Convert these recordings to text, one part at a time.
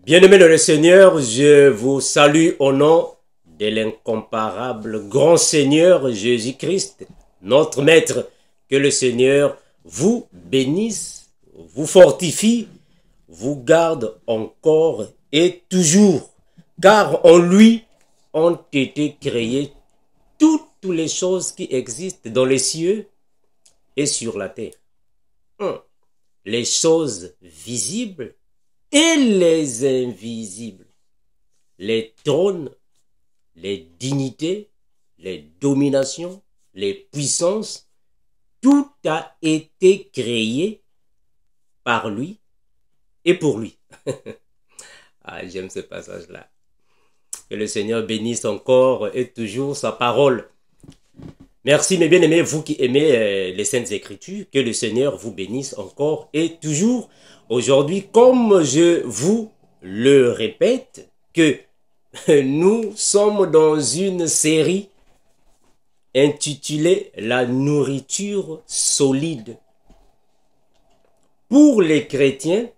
Bien-aimés dans le Seigneur, je vous salue au nom de l'incomparable grand Seigneur Jésus-Christ, notre Maître. Que le Seigneur vous bénisse, vous fortifie, vous garde encore et toujours. Car en lui ont été créées toutes les choses qui existent dans les cieux et sur la terre. Les choses visibles et les invisibles, les trônes, les dignités, les dominations, les puissances, tout a été créé par lui et pour lui. Ah, j'aime ce passage-là. Que le Seigneur bénisse encore et toujours sa parole. Merci mes bien-aimés, vous qui aimez les Saintes Écritures, que le Seigneur vous bénisse encore et toujours. Aujourd'hui, comme je vous le répète, que nous sommes dans une série intitulée « La nourriture solide ». Pour les chrétiens,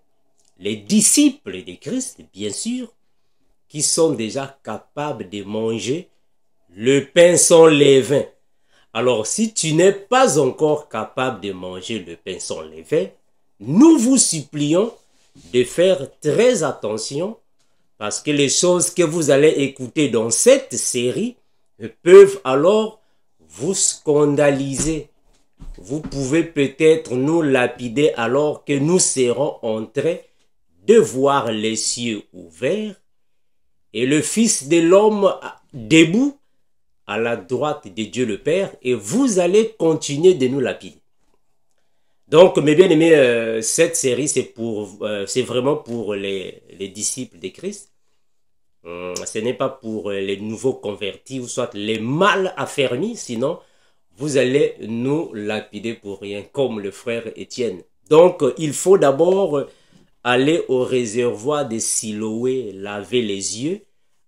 les disciples de Christ, bien sûr, qui sont déjà capables de manger le pain sans levain. Alors, si tu n'es pas encore capable de manger le pain sans levain, nous vous supplions de faire très attention parce que les choses que vous allez écouter dans cette série peuvent alors vous scandaliser. Vous pouvez peut-être nous lapider alors que nous serons en train de voir les cieux ouverts et le Fils de l'homme debout à la droite de Dieu le Père, et vous allez continuer de nous lapider. Donc, mes bien-aimés, cette série, c'est vraiment pour les disciples de Christ. Ce n'est pas pour les nouveaux convertis, ou soit les mal affermis, sinon vous allez nous lapider pour rien, comme le frère Étienne. Donc, il faut d'abord aller au réservoir de Siloé, laver les yeux,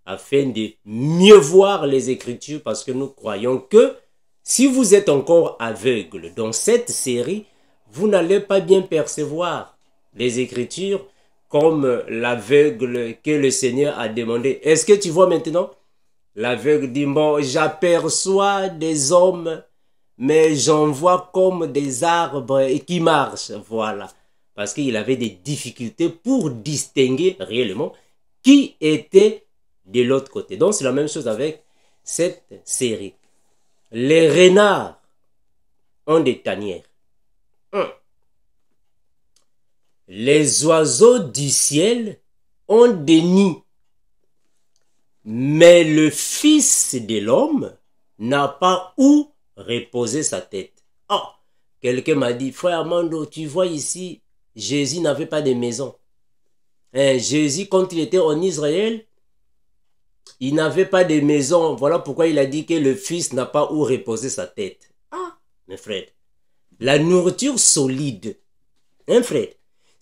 afin de mieux voir les Écritures, parce que nous croyons que si vous êtes encore aveugle dans cette série, vous n'allez pas bien percevoir les Écritures comme l'aveugle que le Seigneur a demandé. Est-ce que tu vois maintenant? L'aveugle dit, bon, j'aperçois des hommes, mais j'en vois comme des arbres qui marchent. Voilà. Parce qu'il avait des difficultés pour distinguer réellement qui était de l'autre côté. Donc, c'est la même chose avec cette série. Les renards ont des tanières. Les oiseaux du ciel ont des nids. Mais le Fils de l'homme n'a pas où reposer sa tête. Oh, quelqu'un m'a dit, frère Armando, tu vois ici, Jésus n'avait pas de maison. Jésus, quand il était en Israël, il n'avait pas de maison. Voilà pourquoi il a dit que le Fils n'a pas où reposer sa tête. Ah, mes frères, la nourriture solide. Hein, frère?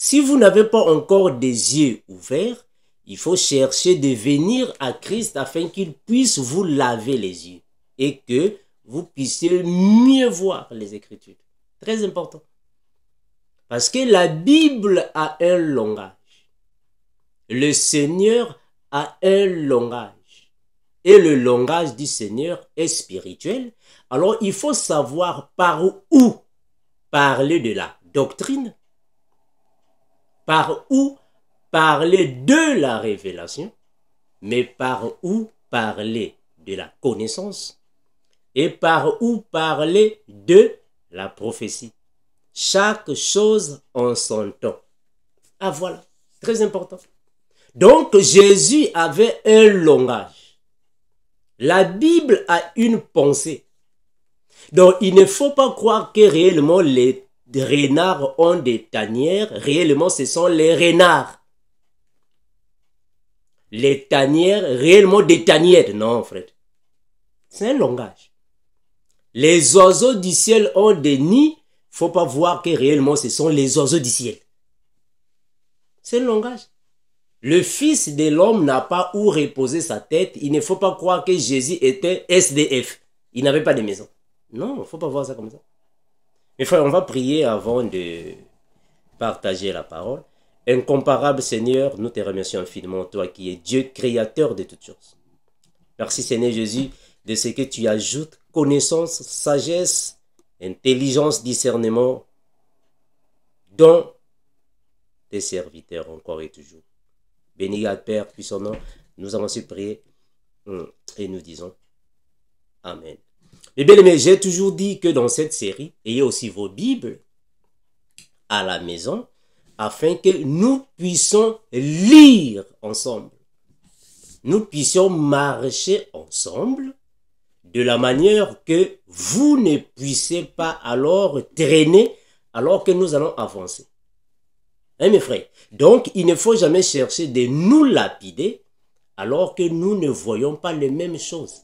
Si vous n'avez pas encore des yeux ouverts, il faut chercher de venir à Christ afin qu'il puisse vous laver les yeux et que vous puissiez mieux voir les Écritures. Très important. Parce que la Bible a un langage. Le Seigneur a un langage. Et le langage du Seigneur est spirituel. Alors, il faut savoir par où parler de la doctrine, par où parler de la révélation, mais par où parler de la connaissance et par où parler de la prophétie. Chaque chose en son temps. Ah voilà, très important. Donc, Jésus avait un langage. La Bible a une pensée. Donc, il ne faut pas croire que réellement les renards ont des tanières. Réellement, ce sont les renards. Les tanières, réellement des tanières. Non, frère. C'est un langage. Les oiseaux du ciel ont des nids. Il ne faut pas voir que réellement, ce sont les oiseaux du ciel. C'est un langage. Le Fils de l'homme n'a pas où reposer sa tête. Il ne faut pas croire que Jésus était SDF. Il n'avait pas de maison. Non, il ne faut pas voir ça comme ça. Mes frères, on va prier avant de partager la parole. Incomparable Seigneur, nous te remercions infiniment, toi qui es Dieu créateur de toutes choses. Merci Seigneur Jésus de ce que tu ajoutes connaissance, sagesse, intelligence, discernement dans tes serviteurs encore et toujours. Béni God Père, puissant nom, nous avons su prier et nous disons Amen. Mais bien aimé, j'ai toujours dit que dans cette série, ayez aussi vos Bibles à la maison afin que nous puissions lire ensemble. Nous puissions marcher ensemble de la manière que vous ne puissiez pas alors traîner alors que nous allons avancer. Hein, mes frères? Donc, il ne faut jamais chercher de nous lapider alors que nous ne voyons pas les mêmes choses.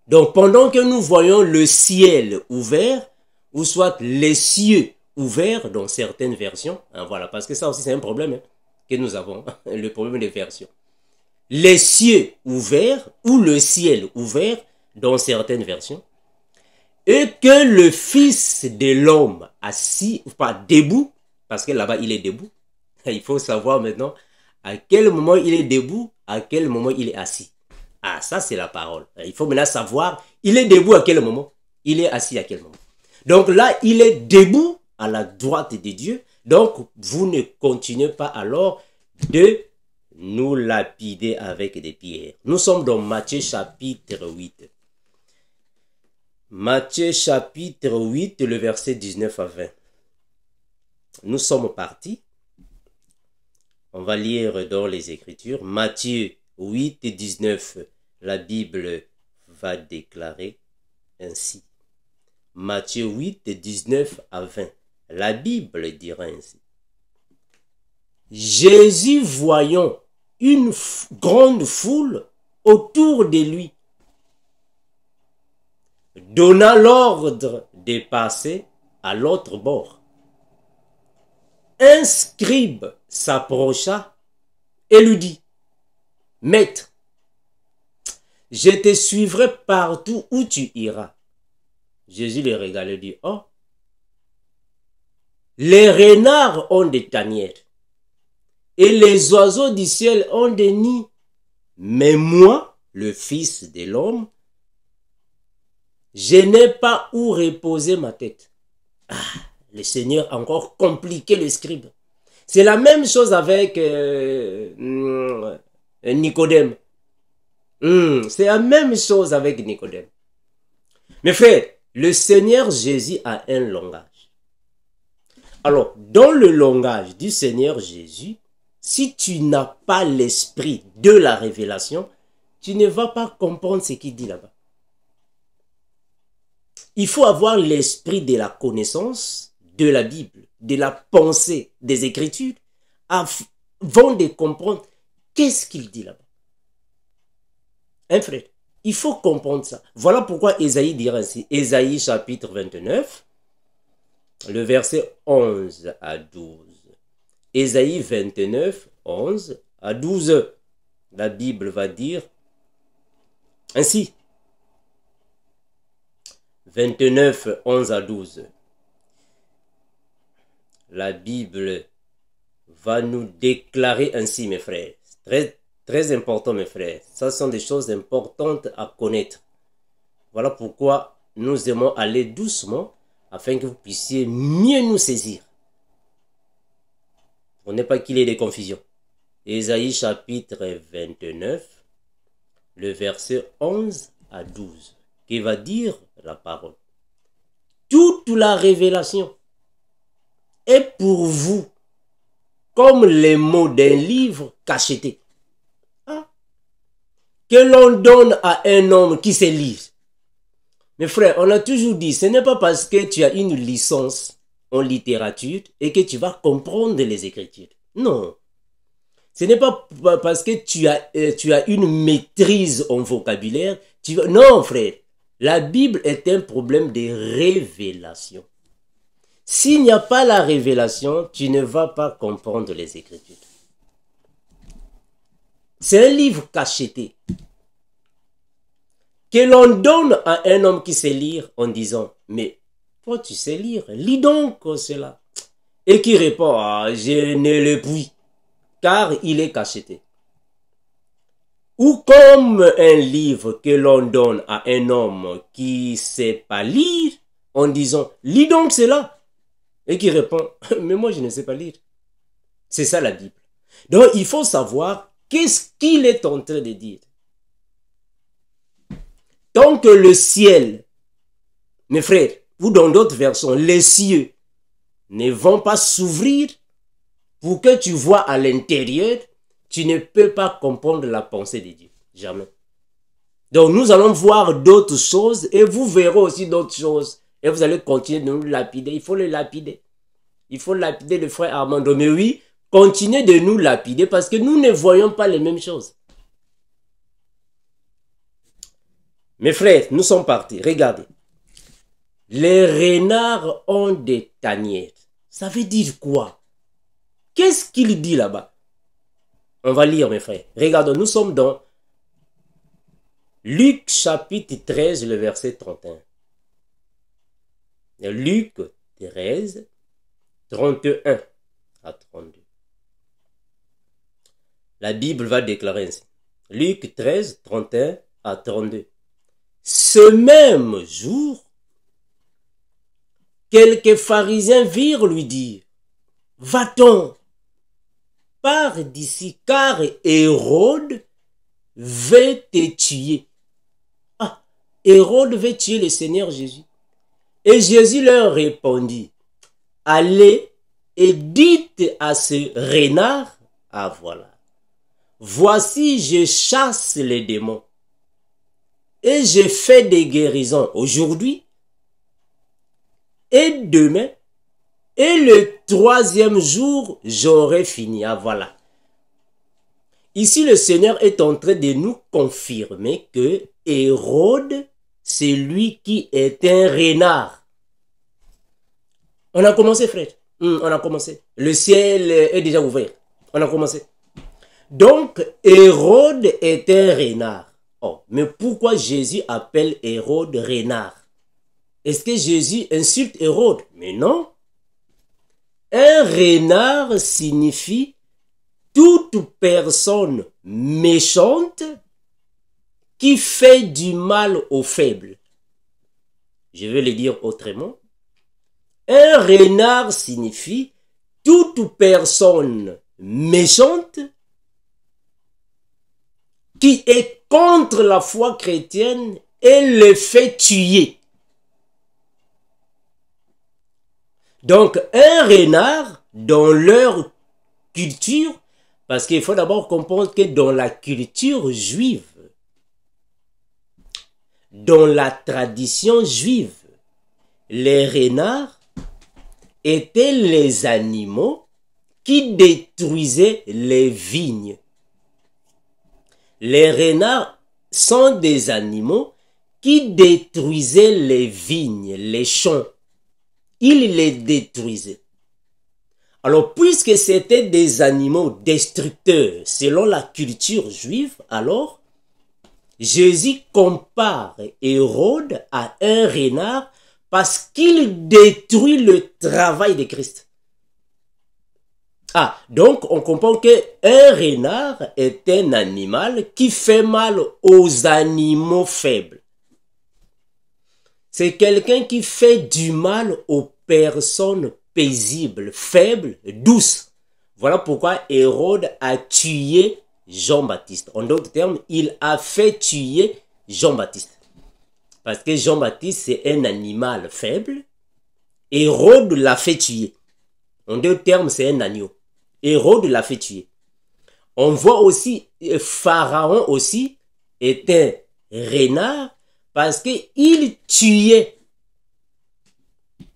Donc, pendant que nous voyons le ciel ouvert, ou soit les cieux ouverts dans certaines versions, hein, voilà, parce que ça aussi c'est un problème que nous avons, le problème des versions. Les cieux ouverts ou le ciel ouvert dans certaines versions, et que le Fils de l'homme assis, pas debout, parce que là-bas il est debout, il faut savoir maintenant à quel moment il est debout, à quel moment il est assis. Ah, ça c'est la parole. Il faut maintenant savoir, il est debout à quel moment, il est assis à quel moment. Donc là, il est debout à la droite de Dieu. Donc, vous ne continuez pas alors de nous lapider avec des pierres. Nous sommes dans Matthieu chapitre 8. Matthieu chapitre 8, le verset 19 à 20. Nous sommes partis. On va lire dans les Écritures. Matthieu 8 et 19. La Bible va déclarer ainsi. Matthieu 8, 19 à 20. La Bible dira ainsi. Jésus, voyant une grande foule autour de lui, donna l'ordre de passer à l'autre bord. Un scribe s'approcha et lui dit, « Maître, je te suivrai partout où tu iras. » Jésus les regarde et dit, « Oh, les renards ont des tanières et les oiseaux du ciel ont des nids. Mais moi, le Fils de l'homme, je n'ai pas où reposer ma tête. » Ah, le Seigneur a encore compliqué le scribe. C'est la même chose avec Nicodème. C'est la même chose avec Nicodème. Mes frères, le Seigneur Jésus a un langage. Alors, dans le langage du Seigneur Jésus, si tu n'as pas l'esprit de la révélation, tu ne vas pas comprendre ce qu'il dit là-bas. Il faut avoir l'esprit de la connaissance de la Bible, de la pensée des Écritures, avant de comprendre qu'est-ce qu'il dit là-bas. Hein, frère? Il faut comprendre ça. Voilà pourquoi Ésaïe dira ainsi. Ésaïe chapitre 29, le verset 11 à 12. Ésaïe 29, 11 à 12. La Bible va dire ainsi. 29, 11 à 12. La Bible va nous déclarer ainsi, mes frères. Très important, mes frères. Ça sont des choses importantes à connaître. Voilà pourquoi nous aimons aller doucement afin que vous puissiez mieux nous saisir. Pour ne pas qu'il y ait des confusions. Ésaïe chapitre 29, le verset 11 à 12, qui va dire la parole. Toute la révélation est pour vous comme les mots d'un livre cacheté, que l'on donne à un homme qui sait lire. Mes frères, on a toujours dit, ce n'est pas parce que tu as une licence en littérature et que tu vas comprendre les Écritures. Non. Ce n'est pas parce que tu as une maîtrise en vocabulaire. Non, frère. La Bible est un problème de révélation. S'il n'y a pas la révélation, tu ne vas pas comprendre les Écritures. C'est un livre cacheté que l'on donne à un homme qui sait lire en disant, mais toi tu sais lire, lis donc cela. et qui répond, ah, je ne le puis, car il est cacheté. Ou comme un livre que l'on donne à un homme qui ne sait pas lire, en disant, lis donc cela. Et qui répond, mais moi je ne sais pas lire. C'est ça la Bible. Donc il faut savoir qu'est-ce qu'il est en train de dire. Tant que le ciel, mes frères, ou dans d'autres versions, les cieux ne vont pas s'ouvrir pour que tu vois à l'intérieur, tu ne peux pas comprendre la pensée de Dieu. Jamais. Donc nous allons voir d'autres choses et vous verrez aussi d'autres choses. Et vous allez continuer de nous lapider. Il faut le lapider. Il faut lapider le frère Armando. Mais oui, continuez de nous lapider parce que nous ne voyons pas les mêmes choses. Mes frères, nous sommes partis. Regardez. Les renards ont des tanières. Ça veut dire quoi? Qu'est-ce qu'il dit là-bas? On va lire, mes frères. Regardons, nous sommes dans Luc chapitre 13, le verset 31. Luc 13, 31 à 32. La Bible va déclarer ainsi. Luc 13, 31 à 32. Ce même jour, quelques pharisiens virent lui dire, va-t'en, pars d'ici, car Hérode veut te tuer. Ah, Hérode veut tuer le Seigneur Jésus. Et Jésus leur répondit, allez et dites à ce renard, ah voilà, voici je chasse les démons et je fais des guérisons aujourd'hui et demain et le troisième jour j'aurai fini. Ah voilà. Ici le Seigneur est en train de nous confirmer que Hérode, c'est lui qui est un renard. On a commencé, frère. On a commencé. Le ciel est déjà ouvert. On a commencé. Donc, Hérode est un renard. Oh, mais pourquoi Jésus appelle Hérode renard? Est-ce que Jésus insulte Hérode? Mais non. Un renard signifie toute personne méchante qui fait du mal aux faibles. Je vais le dire autrement. Un renard signifie toute personne méchante qui est contre la foi chrétienne et le fait tuer. Donc un renard, dans leur culture, parce qu'il faut d'abord comprendre que dans la culture juive, dans la tradition juive, les renards étaient les animaux qui détruisaient les vignes. Les renards sont des animaux qui détruisaient les vignes, les champs. Ils les détruisaient. Alors, puisque c'était des animaux destructeurs selon la culture juive, alors, Jésus compare Hérode à un renard parce qu'il détruit le travail de Christ. Ah, donc on comprend qu'un renard est un animal qui fait mal aux animaux faibles. C'est quelqu'un qui fait du mal aux personnes paisibles, faibles, douces. Voilà pourquoi Hérode a tué Jean-Baptiste. En d'autres termes, il a fait tuer Jean-Baptiste. Parce que Jean-Baptiste, c'est un animal faible. Hérode l'a fait tuer. En d'autres termes, c'est un agneau. Hérode l'a fait tuer. On voit aussi, Pharaon aussi est un renard parce qu'il tuait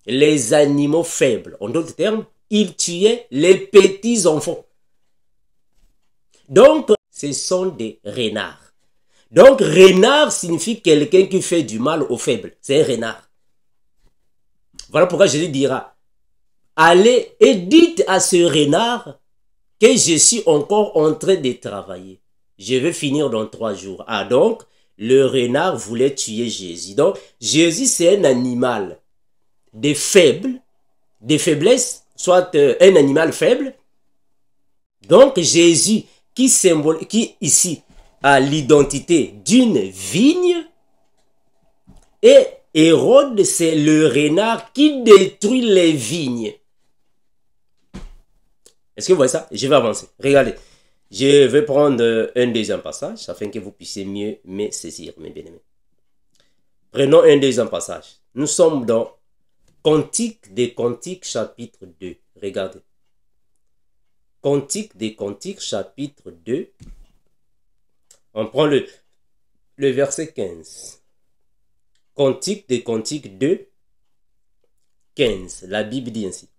les animaux faibles. En d'autres termes, il tuait les petits enfants. Donc, ce sont des renards. Donc, renard signifie quelqu'un qui fait du mal aux faibles. C'est un renard. Voilà pourquoi Jésus dira, allez et dites à ce renard que je suis encore en train de travailler. Je vais finir dans 3 jours. Ah, donc, le renard voulait tuer Jésus. Donc, Jésus, c'est un animal des faibles, des faiblesses, soit un animal faible. Donc Jésus qui ici a l'identité d'une vigne, et Hérode, c'est le renard qui détruit les vignes. Est-ce que vous voyez ça? Je vais avancer. Regardez. Je vais prendre un deuxième passage afin que vous puissiez mieux me saisir, mes bien-aimés. Prenons un deuxième passage. Nous sommes dans Cantique des Cantiques, chapitre 2. Regardez. Cantique des Cantiques, chapitre 2. On prend le verset 15. Cantique des Cantiques 2, 15. La Bible dit ainsi.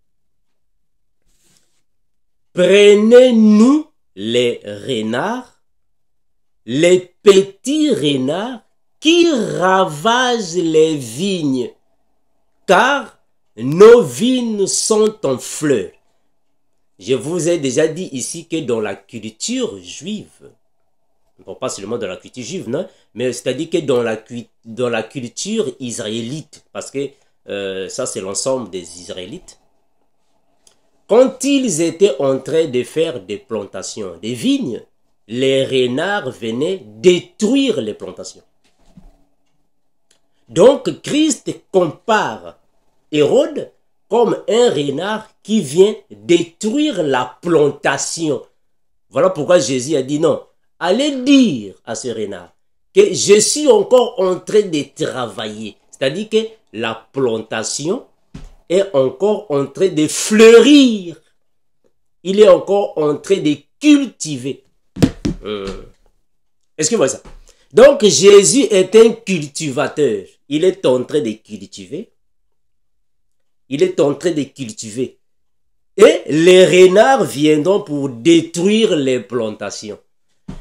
Prenez-nous les renards, les petits renards qui ravagent les vignes, car nos vignes sont en fleurs. Je vous ai déjà dit ici que dans la culture juive, pas seulement dans la culture juive, non, mais c'est-à-dire que dans la culture israélite, parce que ça c'est l'ensemble des Israélites, quand ils étaient en train de faire des plantations, des vignes, les renards venaient détruire les plantations. Donc Christ compare Hérode comme un renard qui vient détruire la plantation. Voilà pourquoi Jésus a dit non. Allez dire à ce renard que je suis encore en train de travailler. C'est-à-dire que la plantation est encore en train de fleurir. Il est encore en train de cultiver. Est-ce que vous voyez ça? Donc Jésus est un cultivateur. Il est en train de cultiver. Il est en train de cultiver. Et les renards viendront pour détruire les plantations.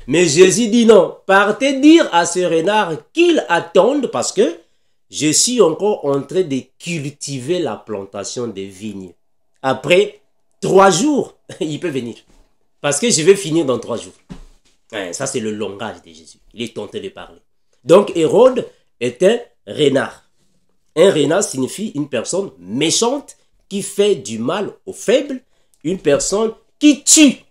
Mais Jésus dit non. Partez dire à ce renard qu'il attende parce que je suis encore en train de cultiver la plantation des vignes. Après 3 jours, il peut venir. Parce que je vais finir dans 3 jours. Ça, c'est le langage de Jésus. Il est tenté de parler. Donc, Hérode est un renard. Un renard signifie une personne méchante qui fait du mal aux faibles. Une personne qui tue.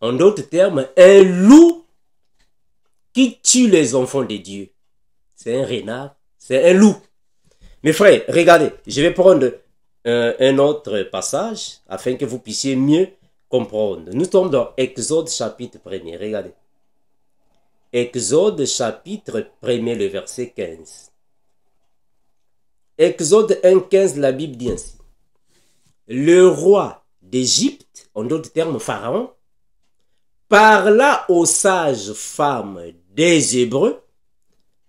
En d'autres termes, un loup qui tue les enfants de Dieu. C'est un renard, c'est un loup. Mes frères, regardez, je vais prendre un autre passage afin que vous puissiez mieux comprendre. Nous sommes dans Exode chapitre 1er, regardez. Exode chapitre 1er, le verset 15. Exode 1,15, la Bible dit ainsi. Le roi d'Égypte, en d'autres termes Pharaon, parla aux sages femmes des Hébreux,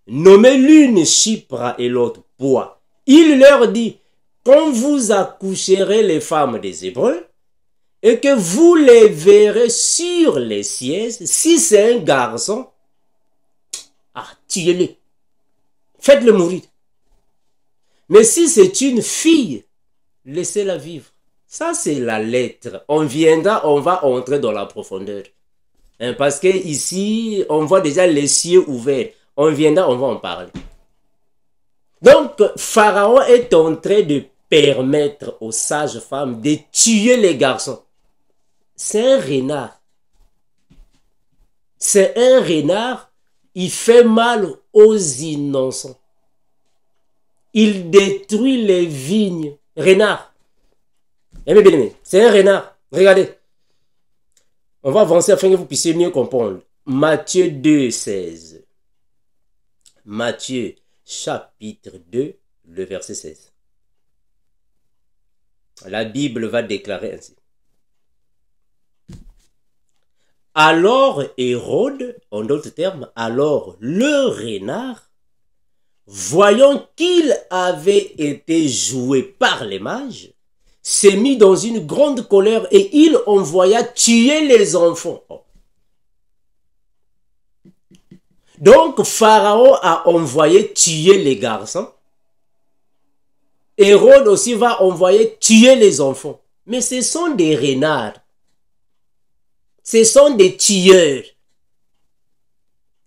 nommées l'une Chypra et l'autre Poix. Il leur dit, quand vous accoucherez les femmes des Hébreux, et que vous les verrez sur les sièges, si c'est un garçon, tuez-le, faites-le mourir. Mais si c'est une fille, laissez-la vivre. Ça, c'est la lettre. On va entrer dans la profondeur. Parce que ici, on voit déjà les cieux ouverts. On va en parler. Donc, Pharaon est en train de permettre aux sages femmes de tuer les garçons. C'est un renard. C'est un renard. Il fait mal aux innocents. Il détruit les vignes. Renard. C'est un renard. Regardez. On va avancer afin que vous puissiez mieux comprendre. Matthieu 2, 16. Matthieu chapitre 2, le verset 16. La Bible va déclarer ainsi. Alors Hérode, en d'autres termes, alors le renard, voyant qu'il avait été joué par les mages, s'est mis dans une grande colère et il envoya tuer les enfants. Donc Pharaon a envoyé tuer les garçons. Hérode aussi va envoyer tuer les enfants. Mais ce sont des renards. Ce sont des tueurs.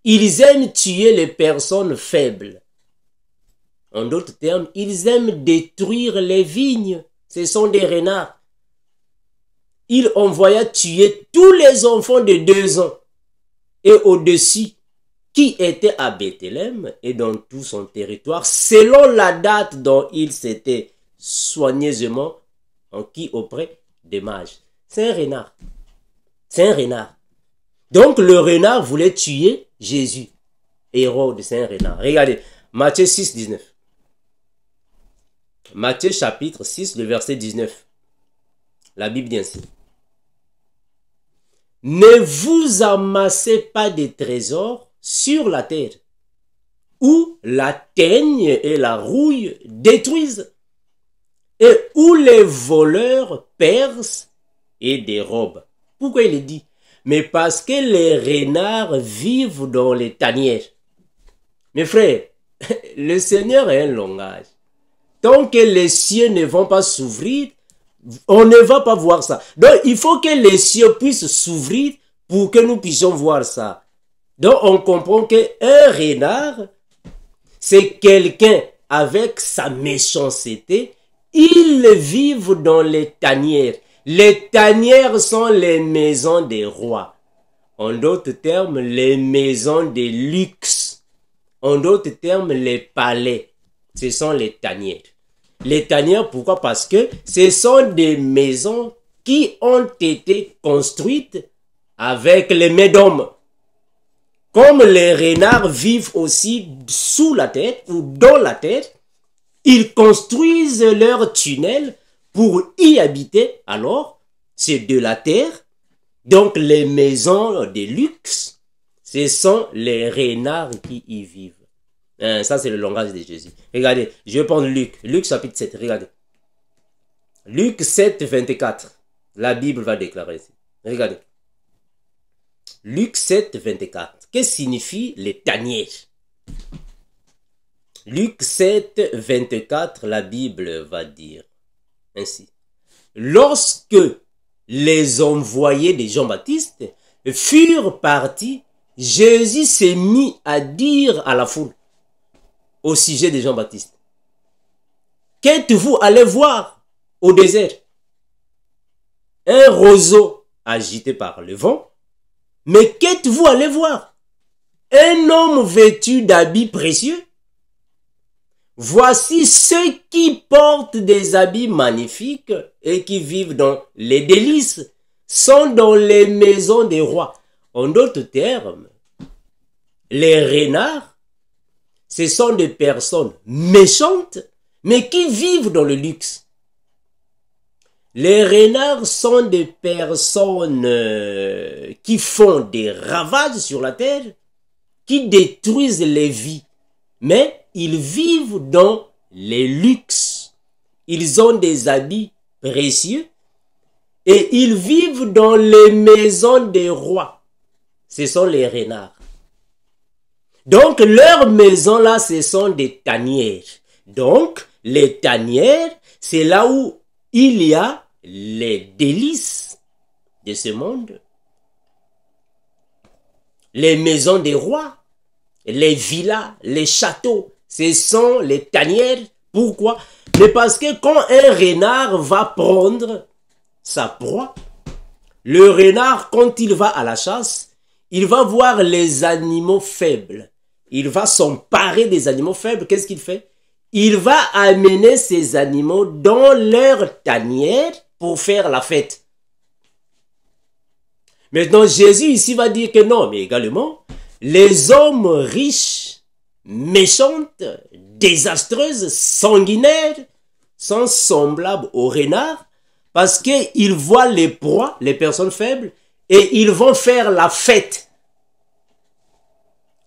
Ils aiment tuer les personnes faibles. En d'autres termes, ils aiment détruire les vignes. Ce sont des renards. Il envoya tuer tous les enfants de 2 ans et au-dessus qui étaient à Bethléem et dans tout son territoire, selon la date dont il s'était soigneusement enquis auprès des mages. C'est un renard. C'est un renard. Donc le renard voulait tuer Jésus. Hérode, c'est un renard. Regardez, Matthieu 6, 19. Matthieu chapitre 6, le verset 19. La Bible dit ainsi. Ne vous amassez pas des trésors sur la terre, où la teigne et la rouille détruisent, et où les voleurs percent et dérobent. Pourquoi il est dit? Mais parce que les renards vivent dans les tanières. Mes frères, le Seigneur a un langage. Tant que les cieux ne vont pas s'ouvrir, on ne va pas voir ça. Donc, il faut que les cieux puissent s'ouvrir pour que nous puissions voir ça. Donc, on comprend qu'un renard, c'est quelqu'un avec sa méchanceté. Ils vivent dans les tanières. Les tanières sont les maisons des rois. En d'autres termes, les maisons de luxe. En d'autres termes, les palais. Ce sont les tanières. Les tanières, pourquoi? Parce que ce sont des maisons qui ont été construites avec les mains d'hommes. Comme les renards vivent aussi sous la tête ou dans la tête, ils construisent leurs tunnels pour y habiter. Alors, c'est de la terre. Donc, les maisons de luxe, ce sont les renards qui y vivent. Ça, c'est le langage de Jésus. Regardez, je vais prendre Luc. Luc chapitre 7, regardez. Luc 7, 24. La Bible va déclarer ici. Regardez. Luc 7, 24. Qu'est-ce que signifie les tanières? Luc 7, 24, la Bible va dire ainsi. Lorsque les envoyés de Jean-Baptiste furent partis, Jésus s'est mis à dire à la foule au sujet de Jean-Baptiste. Qu'êtes-vous allé voir au désert? Un roseau agité par le vent. Mais qu'êtes-vous allé voir? Un homme vêtu d'habits précieux? Voici ceux qui portent des habits magnifiques et qui vivent dans les délices, sont dans les maisons des rois. En d'autres termes, les renards, ce sont des personnes méchantes, mais qui vivent dans le luxe. Les renards sont des personnes qui font des ravages sur la terre, qui détruisent les vies, mais ils vivent dans les luxes. Ils ont des habits précieux et ils vivent dans les maisons des rois. Ce sont les renards. Donc, leurs maisons là, ce sont des tanières. Donc, les tanières, c'est là où il y a les délices de ce monde. Les maisons des rois, les villas, les châteaux, ce sont les tanières. Pourquoi? Mais parce que quand un renard va prendre sa proie, le renard, quand il va à la chasse, il va voir les animaux faibles. Il va s'emparer des animaux faibles. Qu'est-ce qu'il fait? Il va amener ces animaux dans leur tanière pour faire la fête. Maintenant, Jésus ici va dire que non, mais également, les hommes riches, méchantes, désastreuses, sanguinaires, sont semblables aux renards parce qu'ils voient les proies, les personnes faibles, et ils vont faire la fête.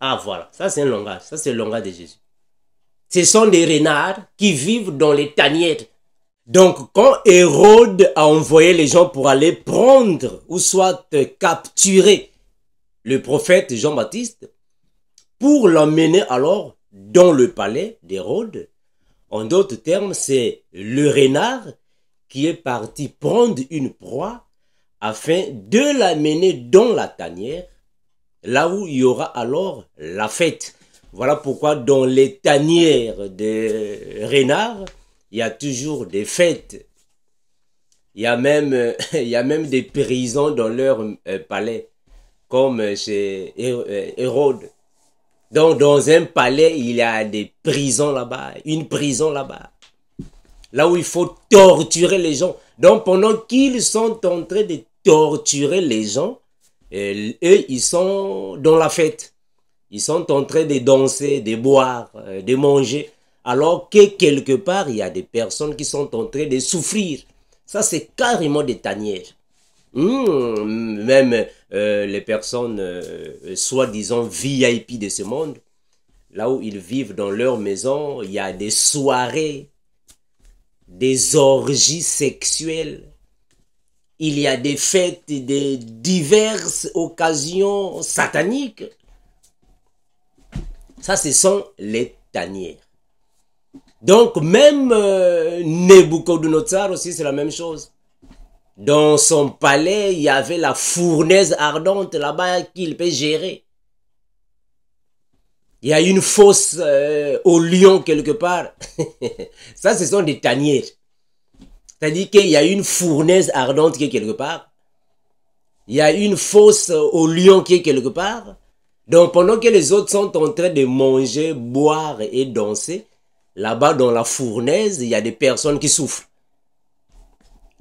Ah voilà, ça c'est un langage, ça c'est le langage de Jésus. Ce sont des renards qui vivent dans les tanières. Donc quand Hérode a envoyé les gens pour aller prendre ou soit capturer le prophète Jean-Baptiste, pour l'emmener alors dans le palais d'Hérode, en d'autres termes, c'est le renard qui est parti prendre une proie afin de l'amener dans la tanière, là où il y aura alors la fête. Voilà pourquoi dans les tanières de renards, il y a toujours des fêtes. Il y a même, il y a même des prisons dans leur palais, comme chez Hérode. Donc, dans un palais, il y a des prisons là-bas, une prison là-bas, là où il faut torturer les gens. Donc, pendant qu'ils sont en train de torturer les gens, eux, ils sont dans la fête. Ils sont en train de danser, de boire, de manger, alors que quelque part, il y a des personnes qui sont en train de souffrir. Ça, c'est carrément des tanières. Même les personnes soi-disant VIP de ce monde, là où ils vivent dans leur maison, il y a des soirées, des orgies sexuelles. Il y a des fêtes, des diverses occasions sataniques. Ça, ce sont les tanières. Donc, même Nebuchadnezzar aussi, c'est la même chose. Dans son palais, il y avait la fournaise ardente là-bas qu'il peut gérer. Il y a une fosse au lion quelque part. Ça, ce sont des tanières. C'est-à-dire qu'il y a une fournaise ardente qui est quelque part. Il y a une fosse au lion qui est quelque part. Donc, pendant que les autres sont en train de manger, boire et danser, là-bas, dans la fournaise, il y a des personnes qui souffrent.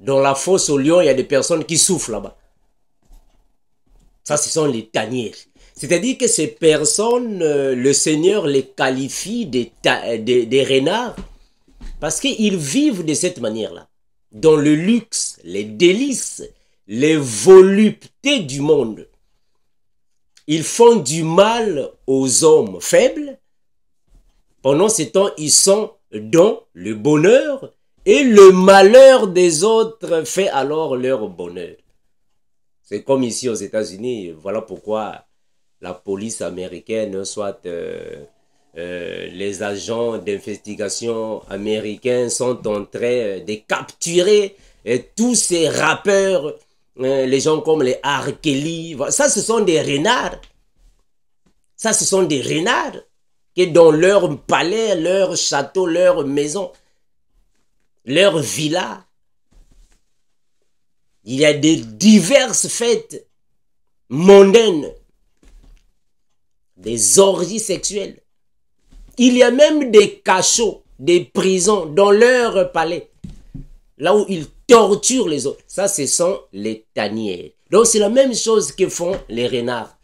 Dans la fosse au lion, il y a des personnes qui souffrent là-bas. Ça, ce sont les tanières. C'est-à-dire que ces personnes, le Seigneur les qualifie des renards parce qu'ils vivent de cette manière-là. Dans le luxe, les délices, les voluptés du monde. Ils font du mal aux hommes faibles. Pendant ce temps, ils sont dans le bonheur et le malheur des autres fait alors leur bonheur. C'est comme ici aux États-Unis. Voilà pourquoi la police américaine, soit les agents d'investigation américains sont en train de capturer tous ces rappeurs, les gens comme les R. Kelly. Ça, ce sont des renards. Ça, ce sont des renards qui dans leur palais, leur château, leur maison, leur villa, il y a des diverses fêtes mondaines, des orgies sexuelles. Il y a même des cachots, des prisons dans leur palais, là où ils torturent les autres. Ça, ce sont les tanières. Donc, c'est la même chose que font les renards.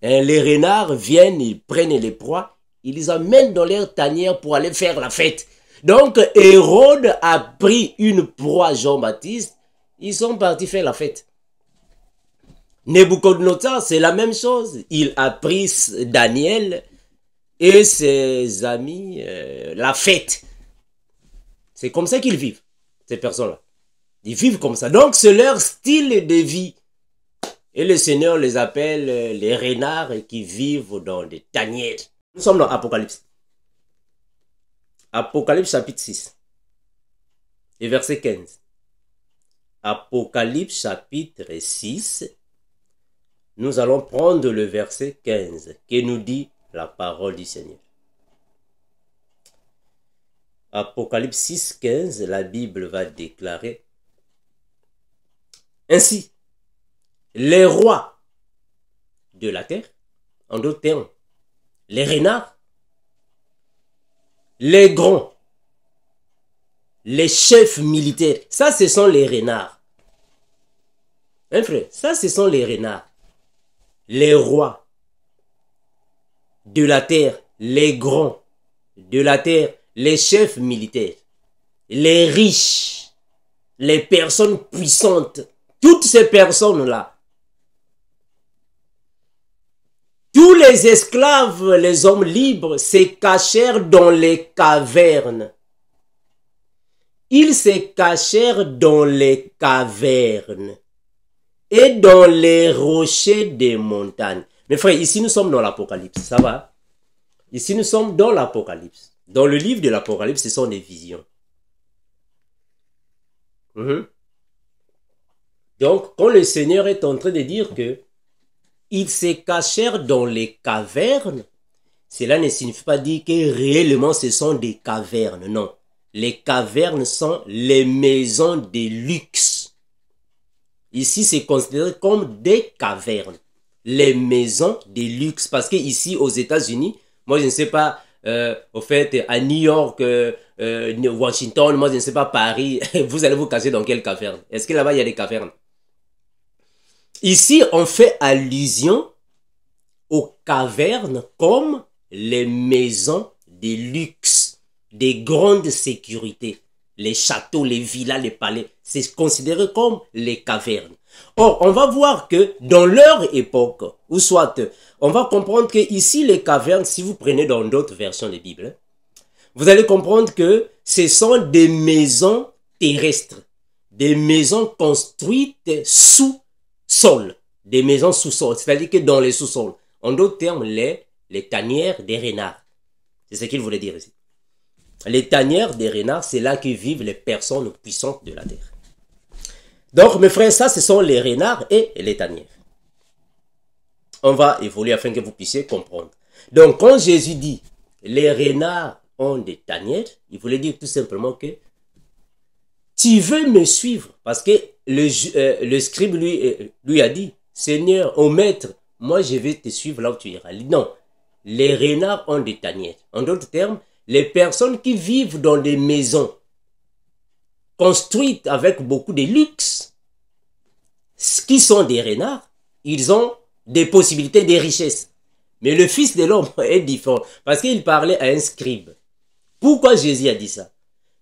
Les renards viennent, ils prennent les proies, ils les amènent dans leur tanière pour aller faire la fête. Donc, Hérode a pris une proie, Jean-Baptiste, ils sont partis faire la fête. Nebuchadnezzar, c'est la même chose. Il a pris Daniel et ses amis, la fête. C'est comme ça qu'ils vivent, ces personnes-là. Ils vivent comme ça. Donc, c'est leur style de vie. Et le Seigneur les appelle les renards qui vivent dans des tanières. Nous sommes dans Apocalypse. Apocalypse chapitre 6 et verset 15. Apocalypse chapitre 6. Nous allons prendre le verset 15 qui nous dit la parole du Seigneur. Apocalypse 6, 15, la Bible va déclarer: ainsi, les rois de la terre, en d'autres termes, les renards, les grands, les chefs militaires, ça ce sont les renards. Hein frère, ça ce sont les renards. Les rois de la terre, les grands de la terre, les chefs militaires, les riches, les personnes puissantes, toutes ces personnes-là, tous les esclaves, les hommes libres, se cachèrent dans les cavernes. Ils se cachèrent dans les cavernes et dans les rochers des montagnes. Mes frères, ici nous sommes dans l'Apocalypse, ça va? Ici nous sommes dans l'Apocalypse. Dans le livre de l'Apocalypse, ce sont des visions. Donc, quand le Seigneur est en train de dire que ils se cachèrent dans les cavernes, cela ne signifie pas dire que réellement ce sont des cavernes, non. Les cavernes sont les maisons de luxe Ici, c'est considéré comme des cavernes. Les maisons de luxe. Parce que ici, aux États-Unis, moi, je ne sais pas, au fait, à New York, Washington, moi, je ne sais pas, Paris, vous allez vous cacher dans quelle caverne? Est-ce que là-bas, il y a des cavernes? Ici, on fait allusion aux cavernes comme les maisons de luxe, des grandes sécurités. Les châteaux, les villas, les palais, c'est considéré comme les cavernes. Or, on va voir que dans leur époque, ou soit, on va comprendre que ici, les cavernes, si vous prenez dans d'autres versions de Bible, vous allez comprendre que ce sont des maisons terrestres, des maisons construites sous sol, des maisons sous-sol, c'est-à-dire que dans les sous-sols. En d'autres termes, les tanières des renards. C'est ce qu'il voulait dire ici. Les tanières des renards, c'est là que vivent les personnes puissantes de la terre. Donc, mes frères, ça, ce sont les renards et les tanières. On va évoluer afin que vous puissiez comprendre. Donc, quand Jésus dit, les renards ont des tanières, il voulait dire tout simplement que tu veux me suivre. Parce que le scribe lui a dit, Seigneur, ô maître, moi je vais te suivre là où tu iras. Non, les renards ont des tanières. En d'autres termes, les personnes qui vivent dans des maisons construites avec beaucoup de luxe, qui sont des renards, ils ont des possibilités de richesse. Mais le Fils de l'homme est différent parce qu'il parlait à un scribe. Pourquoi Jésus a dit ça?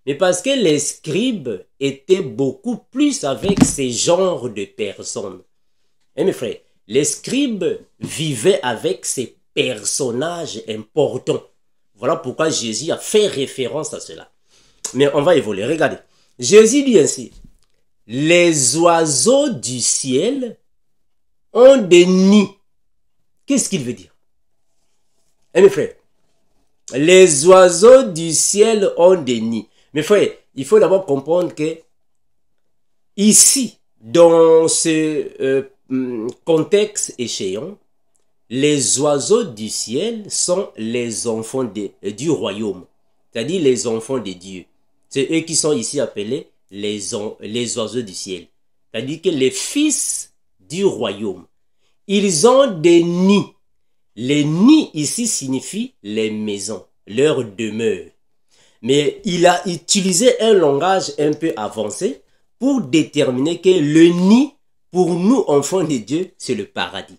Mais parce que les scribes étaient beaucoup plus avec ces genres de personnes. Et mes frères, les scribes vivaient avec ces personnages importants. Voilà pourquoi Jésus a fait référence à cela. Mais on va évoluer. Regardez. Jésus dit ainsi, les oiseaux du ciel ont des nids. Qu'est-ce qu'il veut dire? Eh mes frères, les oiseaux du ciel ont des nids. Mes frères, il faut d'abord comprendre que ici, dans ce contexte échéant, les oiseaux du ciel sont les enfants du royaume, c'est-à-dire les enfants de Dieu. C'est eux qui sont ici appelés les oiseaux du ciel, c'est-à-dire que les fils du royaume. Ils ont des nids. Les nids ici signifient les maisons, leur demeure. Mais il a utilisé un langage un peu avancé pour déterminer que le nid, pour nous, enfants de Dieu, c'est le paradis.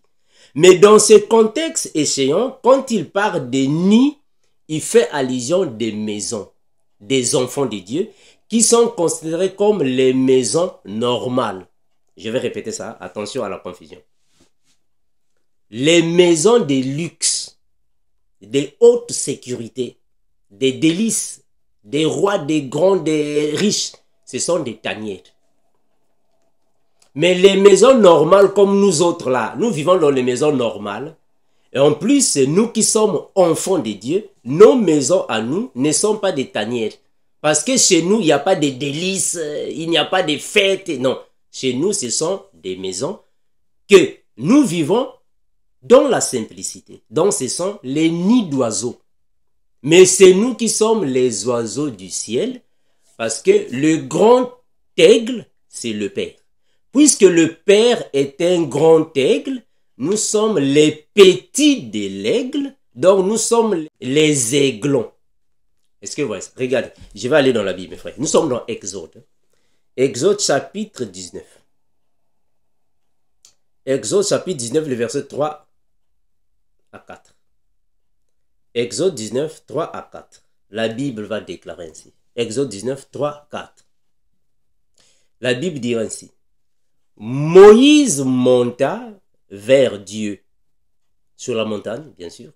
Mais dans ce contexte échéant, quand il parle des nids, il fait allusion des maisons, des enfants de Dieu, qui sont considérés comme les maisons normales. Je vais répéter ça, attention à la confusion. Les maisons de luxe, des hautes sécurités, des délices, des rois, des grands, des riches, ce sont des tanières. Mais les maisons normales comme nous autres là, nous vivons dans les maisons normales. Et en plus, nous qui sommes enfants de Dieu, nos maisons à nous ne sont pas des tanières. Parce que chez nous, il n'y a pas de délices, il n'y a pas de fêtes. Non, chez nous, ce sont des maisons que nous vivons dans la simplicité. Donc, ce sont les nids d'oiseaux. Mais c'est nous qui sommes les oiseaux du ciel, parce que le grand aigle, c'est le Père. Puisque le Père est un grand aigle, nous sommes les petits de l'aigle, donc nous sommes les aiglons. Est-ce que vous voyez ça? Regardez, je vais aller dans la Bible, mes frères. Nous sommes dans Exode. Exode chapitre 19. Exode chapitre 19, le verset 3 à 4. Exode 19, 3 à 4. La Bible va déclarer ainsi. Exode 19, 3, 4. La Bible dit ainsi. Moïse monta vers Dieu, sur la montagne, bien sûr,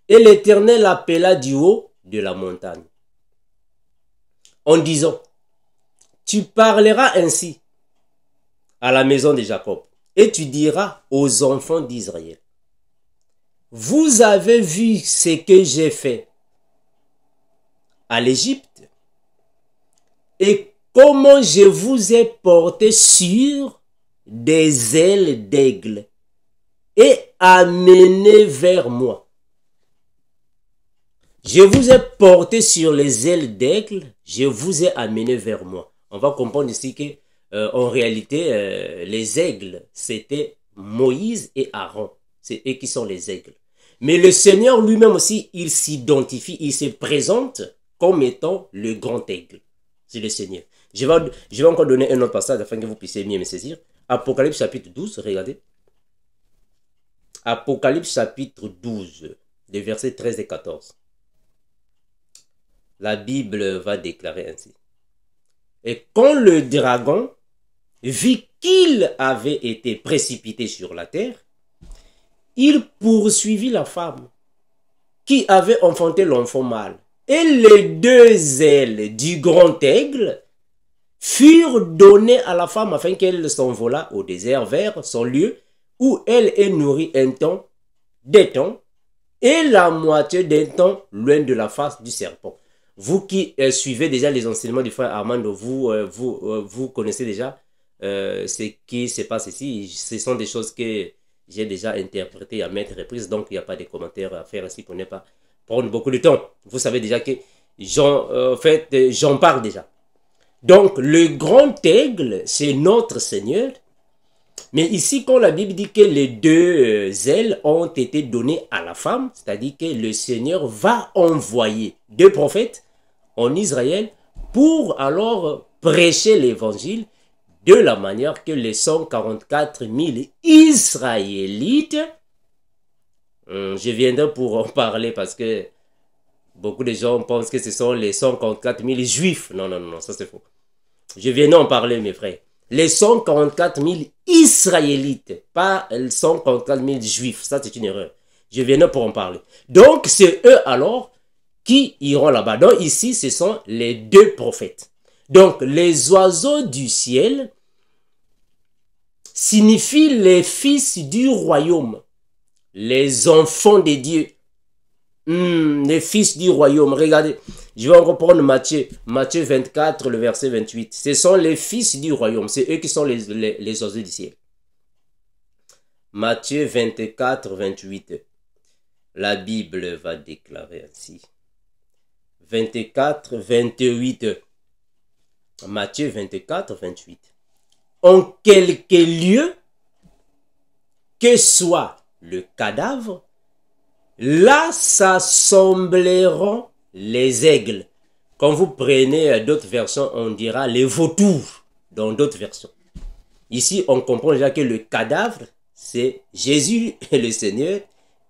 et l'Éternel appela du haut de la montagne, en disant, tu parleras ainsi à la maison de Jacob, et tu diras aux enfants d'Israël, vous avez vu ce que j'ai fait à l'Égypte, et comment je vous ai porté sur des ailes d'aigle et amené vers moi. Je vous ai porté sur les ailes d'aigle, je vous ai amené vers moi. On va comprendre ici que en réalité, les aigles, c'était Moïse et Aaron. C'est eux qui sont les aigles. Mais le Seigneur lui-même aussi, il s'identifie, il se présente comme étant le grand aigle. C'est le Seigneur. Je vais encore donner un autre passage afin que vous puissiez mieux me saisir. Apocalypse chapitre 12, regardez. Apocalypse chapitre 12, les versets 13 et 14. La Bible va déclarer ainsi. Et quand le dragon vit qu'il avait été précipité sur la terre, il poursuivit la femme qui avait enfanté l'enfant mâle. Et les deux ailes du grand aigle furent données à la femme afin qu'elle s'envolât au désert vers son lieu où elle est nourrie un temps, des temps, et la moitié d'un temps loin de la face du serpent. Vous qui suivez déjà les enseignements du frère Armando, vous connaissez déjà ce qui se passe ici. Ce sont des choses que j'ai déjà interprétées à maintes reprises, donc il n'y a pas de commentaires à faire ici pour ne pas prendre beaucoup de temps. Vous savez déjà que j'en parle déjà. Donc, le grand aigle, c'est notre Seigneur. Mais ici, quand la Bible dit que les deux ailes ont été données à la femme, c'est-à-dire que le Seigneur va envoyer deux prophètes en Israël pour alors prêcher l'évangile de la manière que les 144 000 Israélites, je viendrai pour en parler parce que beaucoup de gens pensent que ce sont les 144 000 juifs. Non, non, non, ça c'est faux. Je viendrai en parler, mes frères. Les 144 000 Israélites, pas les 144 000 juifs. Ça, c'est une erreur. Je viendrai pour en parler. Donc, c'est eux alors qui iront là-bas. Donc, ici, ce sont les deux prophètes. Donc, les oiseaux du ciel signifient les fils du royaume, les enfants de Dieu. Les fils du royaume. Regardez, je vais reprendre Matthieu 24, le verset 28. Ce sont les fils du royaume. C'est eux qui sont les oiseaux du ciel. Matthieu 24, 28. La Bible va déclarer ainsi. 24, 28. Matthieu 24, 28. En quelque lieu que soit le cadavre, là s'assembleront les aigles. Quand vous prenez d'autres versions, on dira les vautours dans d'autres versions. Ici, on comprend déjà que le cadavre, c'est Jésus et le Seigneur.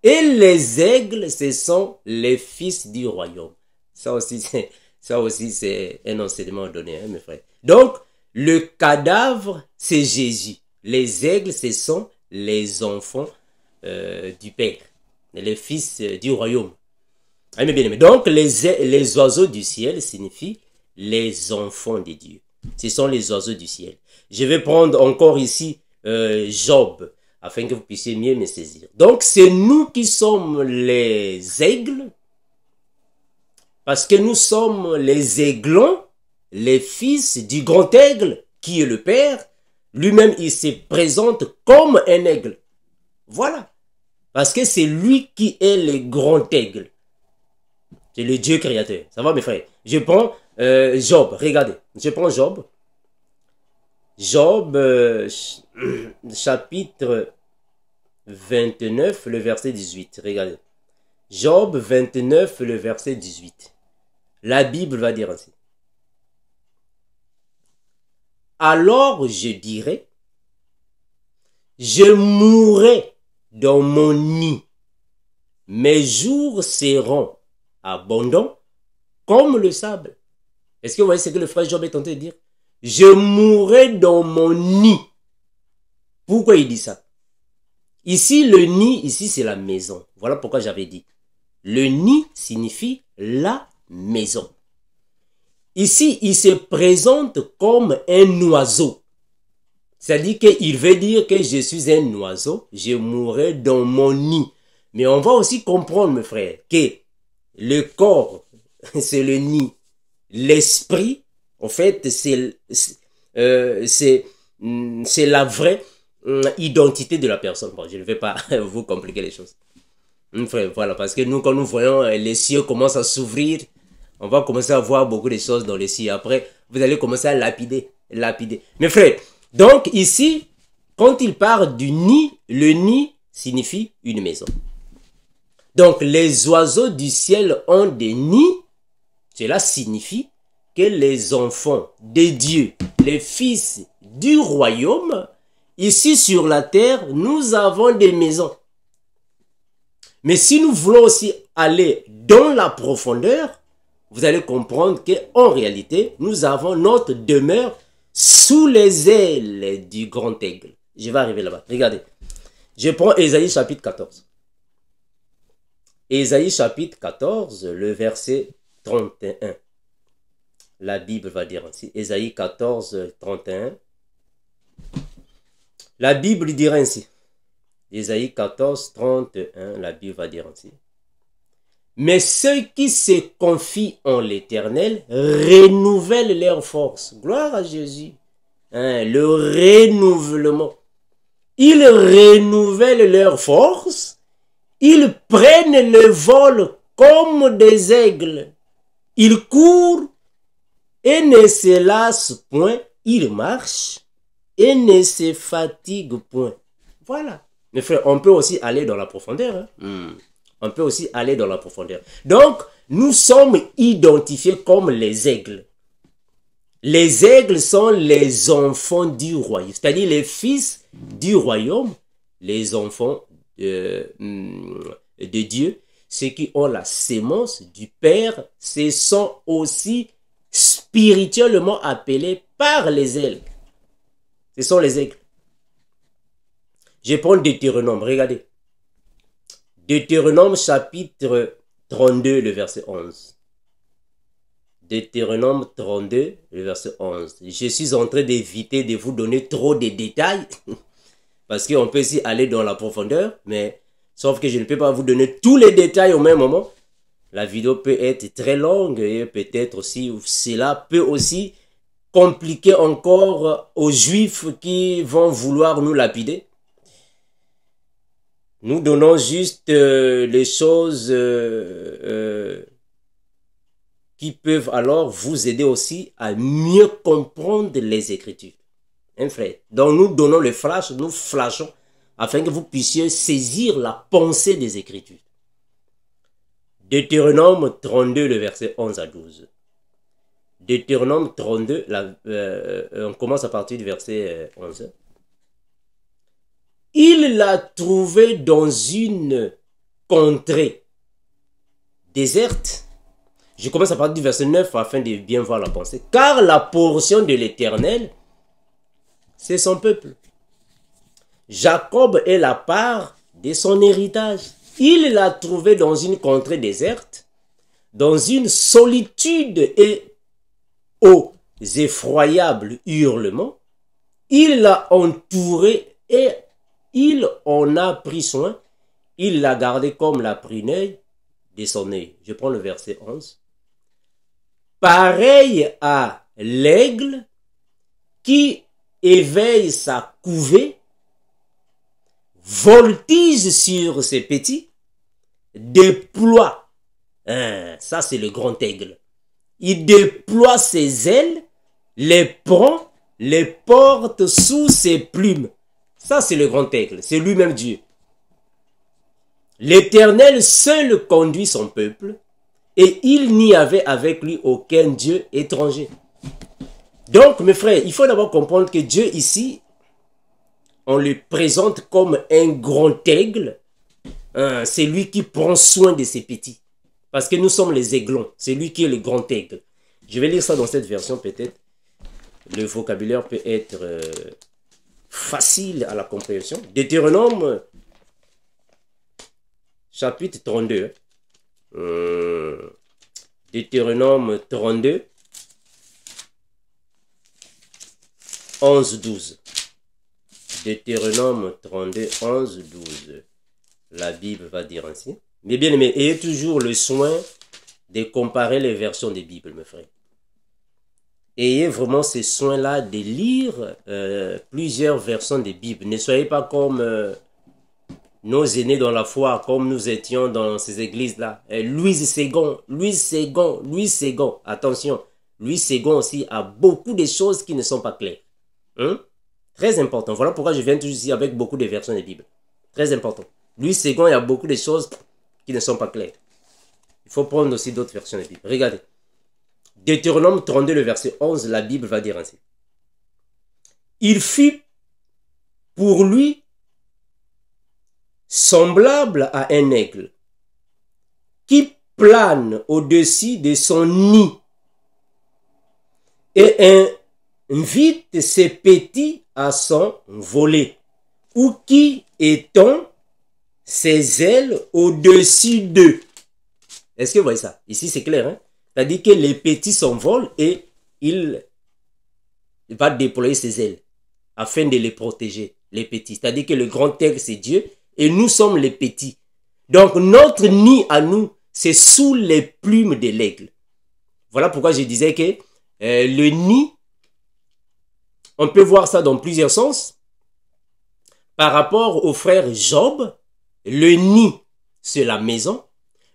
Et les aigles, ce sont les fils du royaume. Ça aussi, c'est un enseignement donné, hein, mes frères. Donc, le cadavre, c'est Jésus. Les aigles, ce sont les enfants du Père. Les fils du royaume. Donc, les oiseaux du ciel signifient les enfants de Dieu. Ce sont les oiseaux du ciel. Je vais prendre encore ici Job, afin que vous puissiez mieux me saisir. Donc, c'est nous qui sommes les aigles, parce que nous sommes les aiglons, les fils du grand aigle, qui est le Père. Lui-même, il se présente comme un aigle. Voilà. Parce que c'est lui qui est le grand aigle. C'est le Dieu créateur. Ça va, mes frères? Je prends Job. Regardez. Je prends Job. Job, chapitre 29, le verset 18. Regardez. Job 29, le verset 18. La Bible va dire ainsi. Alors je dirai, je mourrai dans mon nid. Mes jours seront abondants comme le sable. Est-ce que vous voyez ce que le frère Job est tenté de dire? Je mourrai dans mon nid. Pourquoi il dit ça? Ici, le nid, ici, c'est la maison. Voilà pourquoi j'avais dit. Le nid signifie la maison. Ici, il se présente comme un oiseau. C'est-à-dire qu'il veut dire que je suis un oiseau, je mourrai dans mon nid. Mais on va aussi comprendre, mes frères, que le corps, c'est le nid. L'esprit, en fait, c'est la vraie identité de la personne. Bon, je ne vais pas vous compliquer les choses. Frère, voilà, parce que nous, quand nous voyons les cieux commencent à s'ouvrir, on va commencer à voir beaucoup de choses dans les cieux. Après, vous allez commencer à lapider. lapidé. Mes frères, donc ici, quand il parle du nid, le nid signifie une maison. Donc les oiseaux du ciel ont des nids. Cela signifie que les enfants de Dieu, les fils du royaume, ici sur la terre, nous avons des maisons. Mais si nous voulons aussi aller dans la profondeur, vous allez comprendre qu'en réalité, nous avons notre demeure sous les ailes du grand aigle. Je vais arriver là-bas. Regardez. Je prends Ésaïe chapitre 14. Ésaïe chapitre 14, le verset 31. La Bible va dire ainsi. Ésaïe 14, 31. La Bible dira ainsi. Ésaïe 14, 31. La Bible va dire ainsi. Mais ceux qui se confient en l'Éternel renouvellent leur force. Gloire à Jésus. Le renouvellement. Ils renouvellent leur force. Ils prennent le vol comme des aigles. Ils courent et ne se lassent point. Ils marchent et ne se fatiguent point. Voilà. Mes frères, on peut aussi aller dans la profondeur. On peut aussi aller dans la profondeur. Donc, nous sommes identifiés comme les aigles. Les aigles sont les enfants du royaume, c'est-à-dire les fils du royaume, les enfants de Dieu, ceux qui ont la sémence du Père, ce sont aussi spirituellement appelés par les aigles. Ce sont les aigles. Je prends Deutéronome, regardez. Deutéronome chapitre 32, le verset 11. Deutéronome 32, le verset 11. Je suis en train d'éviter de vous donner trop de détails, parce qu'on peut aussi aller dans la profondeur, mais sauf que je ne peux pas vous donner tous les détails au même moment. La vidéo peut être très longue et peut-être aussi, cela peut aussi compliquer encore aux Juifs qui vont vouloir nous lapider. Nous donnons juste les choses qui peuvent alors vous aider aussi à mieux comprendre les Écritures. Hein, frère? Donc nous donnons le flash, nous flashons afin que vous puissiez saisir la pensée des Écritures. Deutéronome 32, le verset 11 à 12. Deutéronome 32, on commence à partir du verset 11. Il l'a trouvé dans une contrée déserte. Je commence à partir du verset 9 afin de bien voir la pensée. Car la portion de l'Éternel, c'est son peuple. Jacob est la part de son héritage. Il l'a trouvé dans une contrée déserte, dans une solitude et aux effroyables hurlements. Il l'a entouré et il en a pris soin. Il l'a gardé comme la prunelle de son œil. Je prends le verset 11. Pareil à l'aigle qui éveille sa couvée, voltige sur ses petits, déploie. Ça, c'est le grand aigle. Il déploie ses ailes, les prend, les porte sous ses plumes. Ça, c'est le grand aigle. C'est lui-même Dieu. L'Éternel seul conduit son peuple et il n'y avait avec lui aucun Dieu étranger. Donc, mes frères, il faut d'abord comprendre que Dieu ici, on le présente comme un grand aigle. C'est lui qui prend soin de ses petits. Parce que nous sommes les aiglons. C'est lui qui est le grand aigle. Je vais lire ça dans cette version peut-être. Le vocabulaire peut être facile à la compréhension. Deutéronome, chapitre 32. Deutéronome 32, 11, 12. Deutéronome 32, 11, 12. La Bible va dire ainsi. Mais bien aimé, ayez toujours le soin de comparer les versions des Bibles, mes frères. Ayez vraiment ce soin-là de lire plusieurs versions des Bibles. Ne soyez pas comme nos aînés dans la foi, comme nous étions dans ces églises-là. Louis Ségon. Attention, Louis II aussi a beaucoup de choses qui ne sont pas claires. Hein? Très important. Voilà pourquoi je viens toujours ici avec beaucoup de versions de la Bible. Très important. Louis II, il y a beaucoup de choses qui ne sont pas claires. Il faut prendre aussi d'autres versions de la Bible. Regardez. Deutéronome 32, le verset 11, la Bible va dire ainsi. Il fut pour lui semblable à un aigle qui plane au-dessus de son nid et invite ses petits à son voler, ou qui étend ses ailes au-dessus d'eux. Est-ce que vous voyez ça? Ici, c'est clair. Hein? C'est-à-dire que les petits s'envolent et il va déployer ses ailes afin de les protéger, les petits. C'est-à-dire que le grand aigle, c'est Dieu et nous sommes les petits. Donc, notre nid à nous, c'est sous les plumes de l'aigle. Voilà pourquoi je disais que le nid, on peut voir ça dans plusieurs sens. Par rapport au frère Job, le nid, c'est la maison.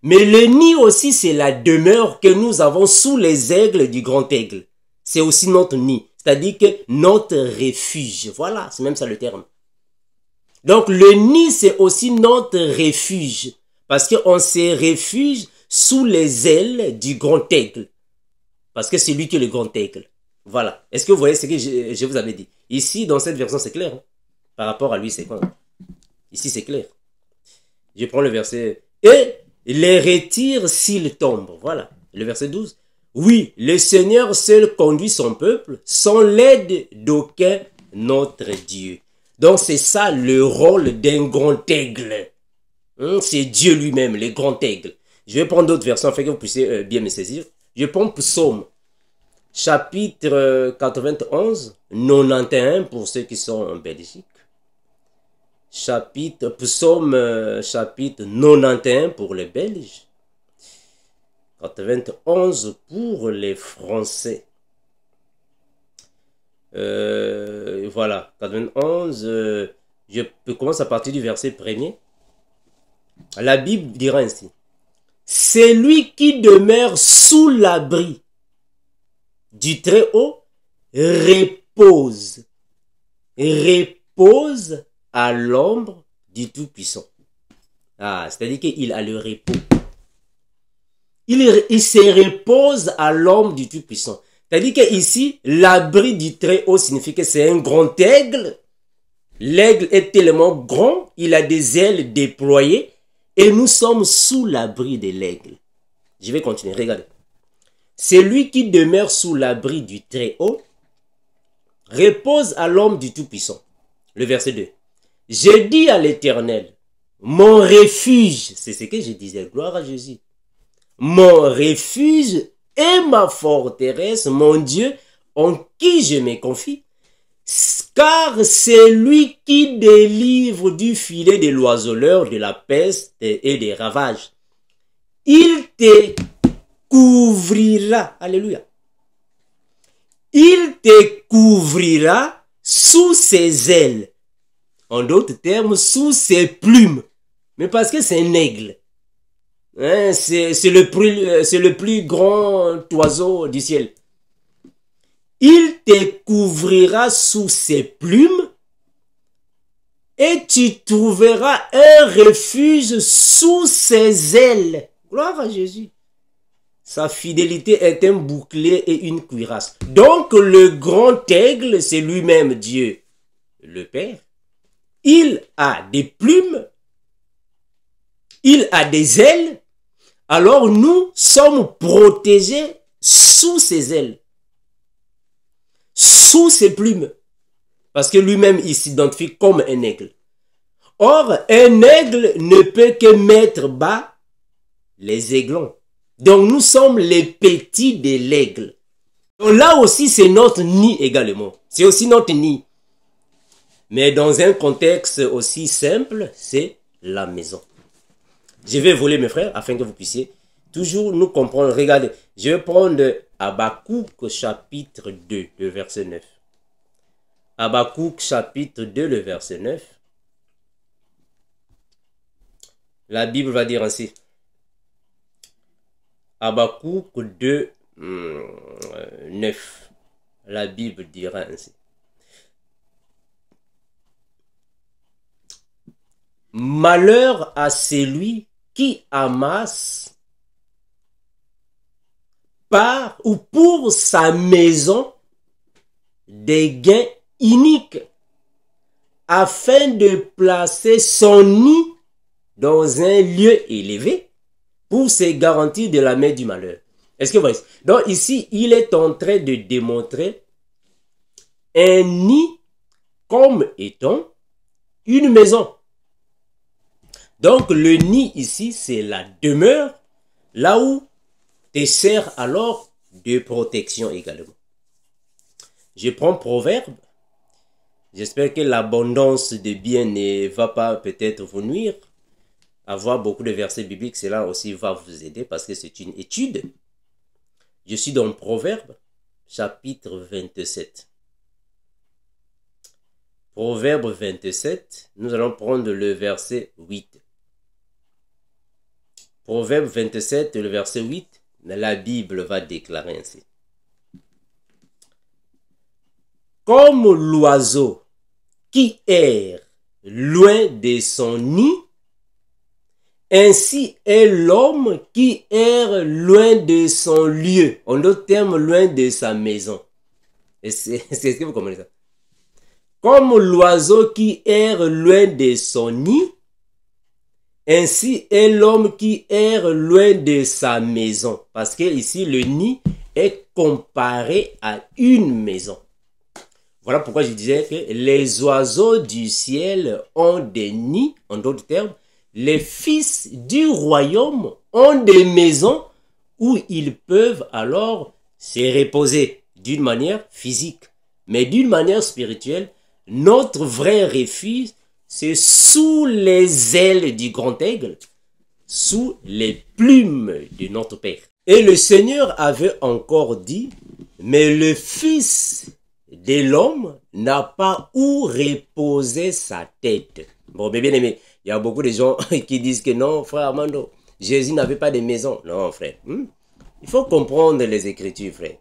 Mais le nid aussi, c'est la demeure que nous avons sous les aigles du grand aigle. C'est aussi notre nid. C'est-à-dire que notre refuge. Voilà, c'est même ça le terme. Donc, le nid, c'est aussi notre refuge. Parce qu'on se refuge sous les ailes du grand aigle. Parce que c'est lui qui est le grand aigle. Voilà. Est-ce que vous voyez ce que je vous avais dit? Ici, dans cette version, c'est clair. Hein? Par rapport à lui, c'est quoi? Ici, c'est clair. Je prends le verset. Et les retire s'il tombe. Voilà. Le verset 12. Oui, le Seigneur seul conduit son peuple sans l'aide d'aucun autre Dieu. Donc, c'est ça le rôle d'un grand aigle. C'est Dieu lui-même, le grand aigle. Je vais prendre d'autres versions afin que vous puissiez bien me saisir. Je prends Psaume, chapitre 91, 91 pour ceux qui sont en Belgique. Psaume, chapitre 91 pour les Belges. 91 pour les Français. Voilà, 91, je commence à partir du verset 1er. La Bible dira ainsi. C'est lui qui demeure sous l'abri du Très-Haut repose à l'ombre du Tout-Puissant. Ah, c'est-à-dire qu'il a le repos. Il se repose à l'ombre du Tout-Puissant. C'est-à-dire qu'ici, l'abri du Très-Haut signifie que c'est un grand aigle. L'aigle est tellement grand, il a des ailes déployées et nous sommes sous l'abri de l'aigle. Je vais continuer, regardez. C'est lui qui demeure sous l'abri du Très-Haut, repose à l'ombre du Tout-Puissant. Le verset 2. J'ai dit à l'Éternel, mon refuge, c'est ce que je disais, gloire à Jésus. Mon refuge et ma forteresse, mon Dieu, en qui je me confie, car c'est lui qui délivre du filet de l'oiseleur, de la peste et des ravages. Il te couvrira, alléluia. Il te couvrira sous ses ailes. En d'autres termes, sous ses plumes. Mais parce que c'est un aigle. Hein, c'est le plus grand oiseau du ciel. Il te couvrira sous ses plumes et tu trouveras un refuge sous ses ailes. Gloire à Jésus. Sa fidélité est un bouclier et une cuirasse. Donc le grand aigle, c'est lui-même Dieu, le Père. Il a des plumes, il a des ailes, alors nous sommes protégés sous ses ailes, sous ses plumes, parce que lui-même il s'identifie comme un aigle. Or, un aigle ne peut que mettre bas les aiglons. Donc nous sommes les petits de l'aigle. Donc là aussi c'est notre nid également. C'est aussi notre nid. Mais dans un contexte aussi simple, c'est la maison. Je vais voler mes frères afin que vous puissiez toujours nous comprendre. Regardez, je vais prendre Habakkuk chapitre 2, le verset 9. Habakkuk chapitre 2, le verset 9. La Bible va dire ainsi. Habakkuk 2, 9. La Bible dira ainsi. Malheur à celui qui amasse par ou pour sa maison des gains iniques afin de placer son nid dans un lieu élevé pour se garantir de la main du malheur. Est-ce que vous voyez? Donc ici, il est en train de démontrer un nid comme étant une maison. Donc le nid ici, c'est la demeure, là où te sert alors de protection également. Je prends Proverbe. J'espère que l'abondance de biens ne va pas peut-être vous nuire. Avoir beaucoup de versets bibliques, cela aussi va vous aider parce que c'est une étude. Je suis dans Proverbe, chapitre 27. Proverbe 27, nous allons prendre le verset 8. Proverbe 27, le verset 8, la Bible va déclarer ainsi. Comme l'oiseau qui erre loin de son nid, ainsi est l'homme qui erre loin de son lieu. En d'autres termes, loin de sa maison. C'est ce que vous comprenez ça? Comme l'oiseau qui erre loin de son nid, ainsi est l'homme qui erre loin de sa maison. Parce que ici, le nid est comparé à une maison. Voilà pourquoi je disais que les oiseaux du ciel ont des nids, en d'autres termes, les fils du royaume ont des maisons où ils peuvent alors se reposer d'une manière physique. Mais d'une manière spirituelle, notre vrai refuge, c'est sous les ailes du grand aigle, sous les plumes de notre Père. Et le Seigneur avait encore dit, mais le Fils de l'homme n'a pas où reposer sa tête. Bon, mais bien aimé, il y a beaucoup de gens qui disent que non, frère Armando, Jésus n'avait pas de maison. Non, frère. Il faut comprendre les Écritures, frère.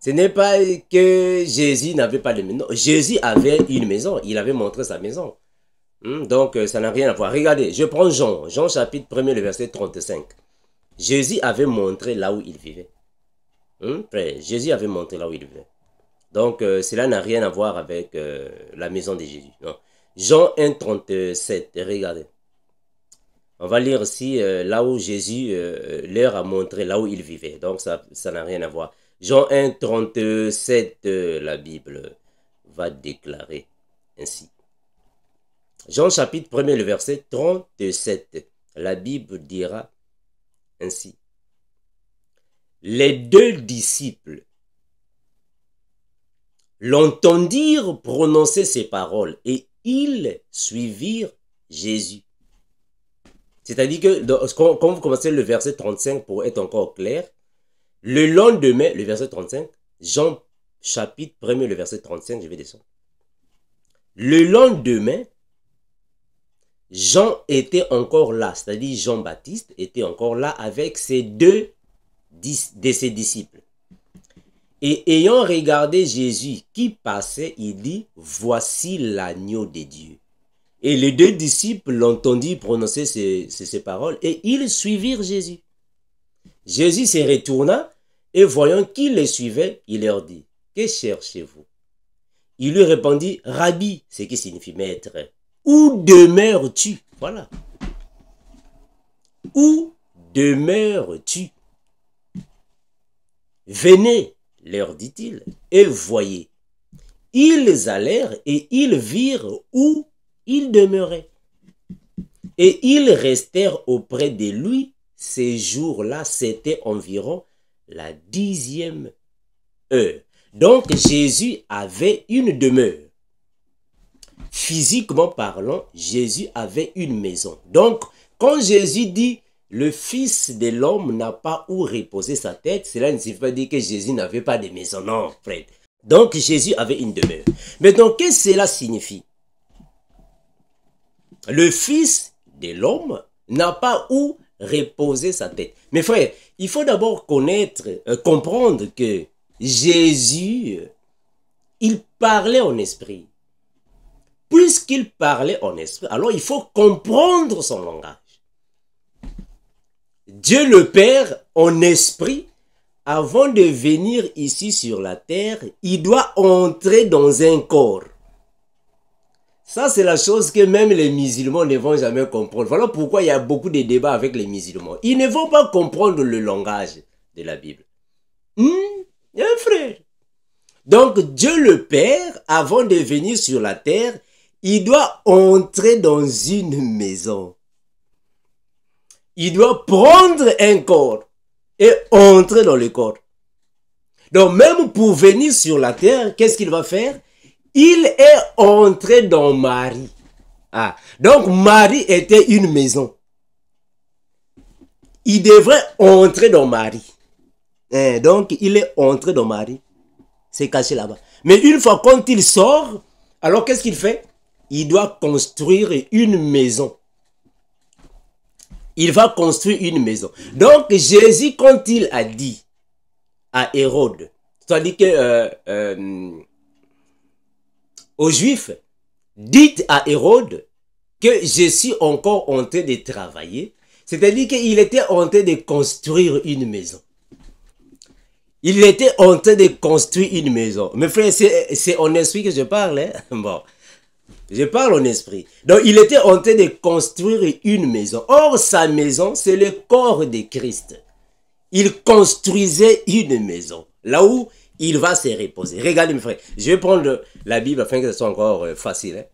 Ce n'est pas que Jésus n'avait pas de maison. Non, Jésus avait une maison. Il avait montré sa maison. Donc, ça n'a rien à voir. Regardez, je prends Jean. Jean chapitre 1er, le verset 35. Jésus avait montré là où il vivait. Frère, Jésus avait montré là où il vivait. Donc, cela n'a rien à voir avec la maison de Jésus. Non. Jean 1, 37, regardez. On va lire ici là où Jésus leur a montré là où il vivait. Donc, ça n'a rien à voir. Jean 1, 37, la Bible va déclarer ainsi. Jean chapitre 1er, le verset 37, la Bible dira ainsi. Les deux disciples l'entendirent prononcer ces paroles et ils suivirent Jésus. C'est-à-dire que quand vous commencez le verset 35 pour être encore clair, le lendemain, le verset 35, Jean chapitre 1er, le verset 35, je vais descendre. Le lendemain, Jean était encore là, c'est-à-dire Jean-Baptiste était encore là avec ses deux de ses disciples. Et ayant regardé Jésus qui passait, il dit, voici l'agneau de Dieu. Et les deux disciples l'entendirent prononcer ces paroles et ils suivirent Jésus. Jésus se retourna et voyant qu'ils les suivaient, il leur dit, que cherchez-vous? Il lui répondit, Rabbi, ce qui signifie maître, où demeures-tu? Voilà. Où demeures-tu? Venez, leur dit-il, et voyez. Ils allèrent et ils virent où il demeurait. Et ils restèrent auprès de lui. Ces jours-là, c'était environ la 10e heure. Donc, Jésus avait une demeure. Physiquement parlant, Jésus avait une maison. Donc, quand Jésus dit le Fils de l'homme n'a pas où reposer sa tête, cela ne signifie pas dire que Jésus n'avait pas de maison. Non, frère. Donc, Jésus avait une demeure. Mais donc, qu'est-ce que cela signifie? Le Fils de l'homme n'a pas où reposer sa tête. Mais frère, il faut d'abord comprendre que Jésus, il parlait en esprit. Puisqu'il parlait en esprit, alors il faut comprendre son langage. Dieu le Père, en esprit, avant de venir ici sur la terre, il doit entrer dans un corps. Ça, c'est la chose que même les musulmans ne vont jamais comprendre. Voilà pourquoi il y a beaucoup de débats avec les musulmans. Ils ne vont pas comprendre le langage de la Bible. Frère. Donc, Dieu le Père, avant de venir sur la terre, il doit entrer dans une maison. Il doit prendre un corps et entrer dans le corps. Donc, même pour venir sur la terre, qu'est-ce qu'il va faire? Il est entré dans Marie. Donc Marie était une maison. Il devrait entrer dans Marie. Donc il est entré dans Marie. C'est caché là-bas. Mais une fois quand il sort, alors qu'est-ce qu'il fait? Il doit construire une maison. Il va construire une maison. Donc Jésus, quand il a dit à Hérode, c'est-à-dire que aux Juifs, dites à Hérode que je suis encore en train de travailler. C'est-à-dire qu'il était en train de construire une maison. Il était en train de construire une maison. Mes frères, c'est en esprit que je parle. Hein? Bon, je parle en esprit. Donc, il était en train de construire une maison. Or, sa maison, c'est le corps de Christ. Il construisait une maison. Là où il va se reposer. Regardez mes frères, je vais prendre la Bible afin que ce soit encore facile. Hein.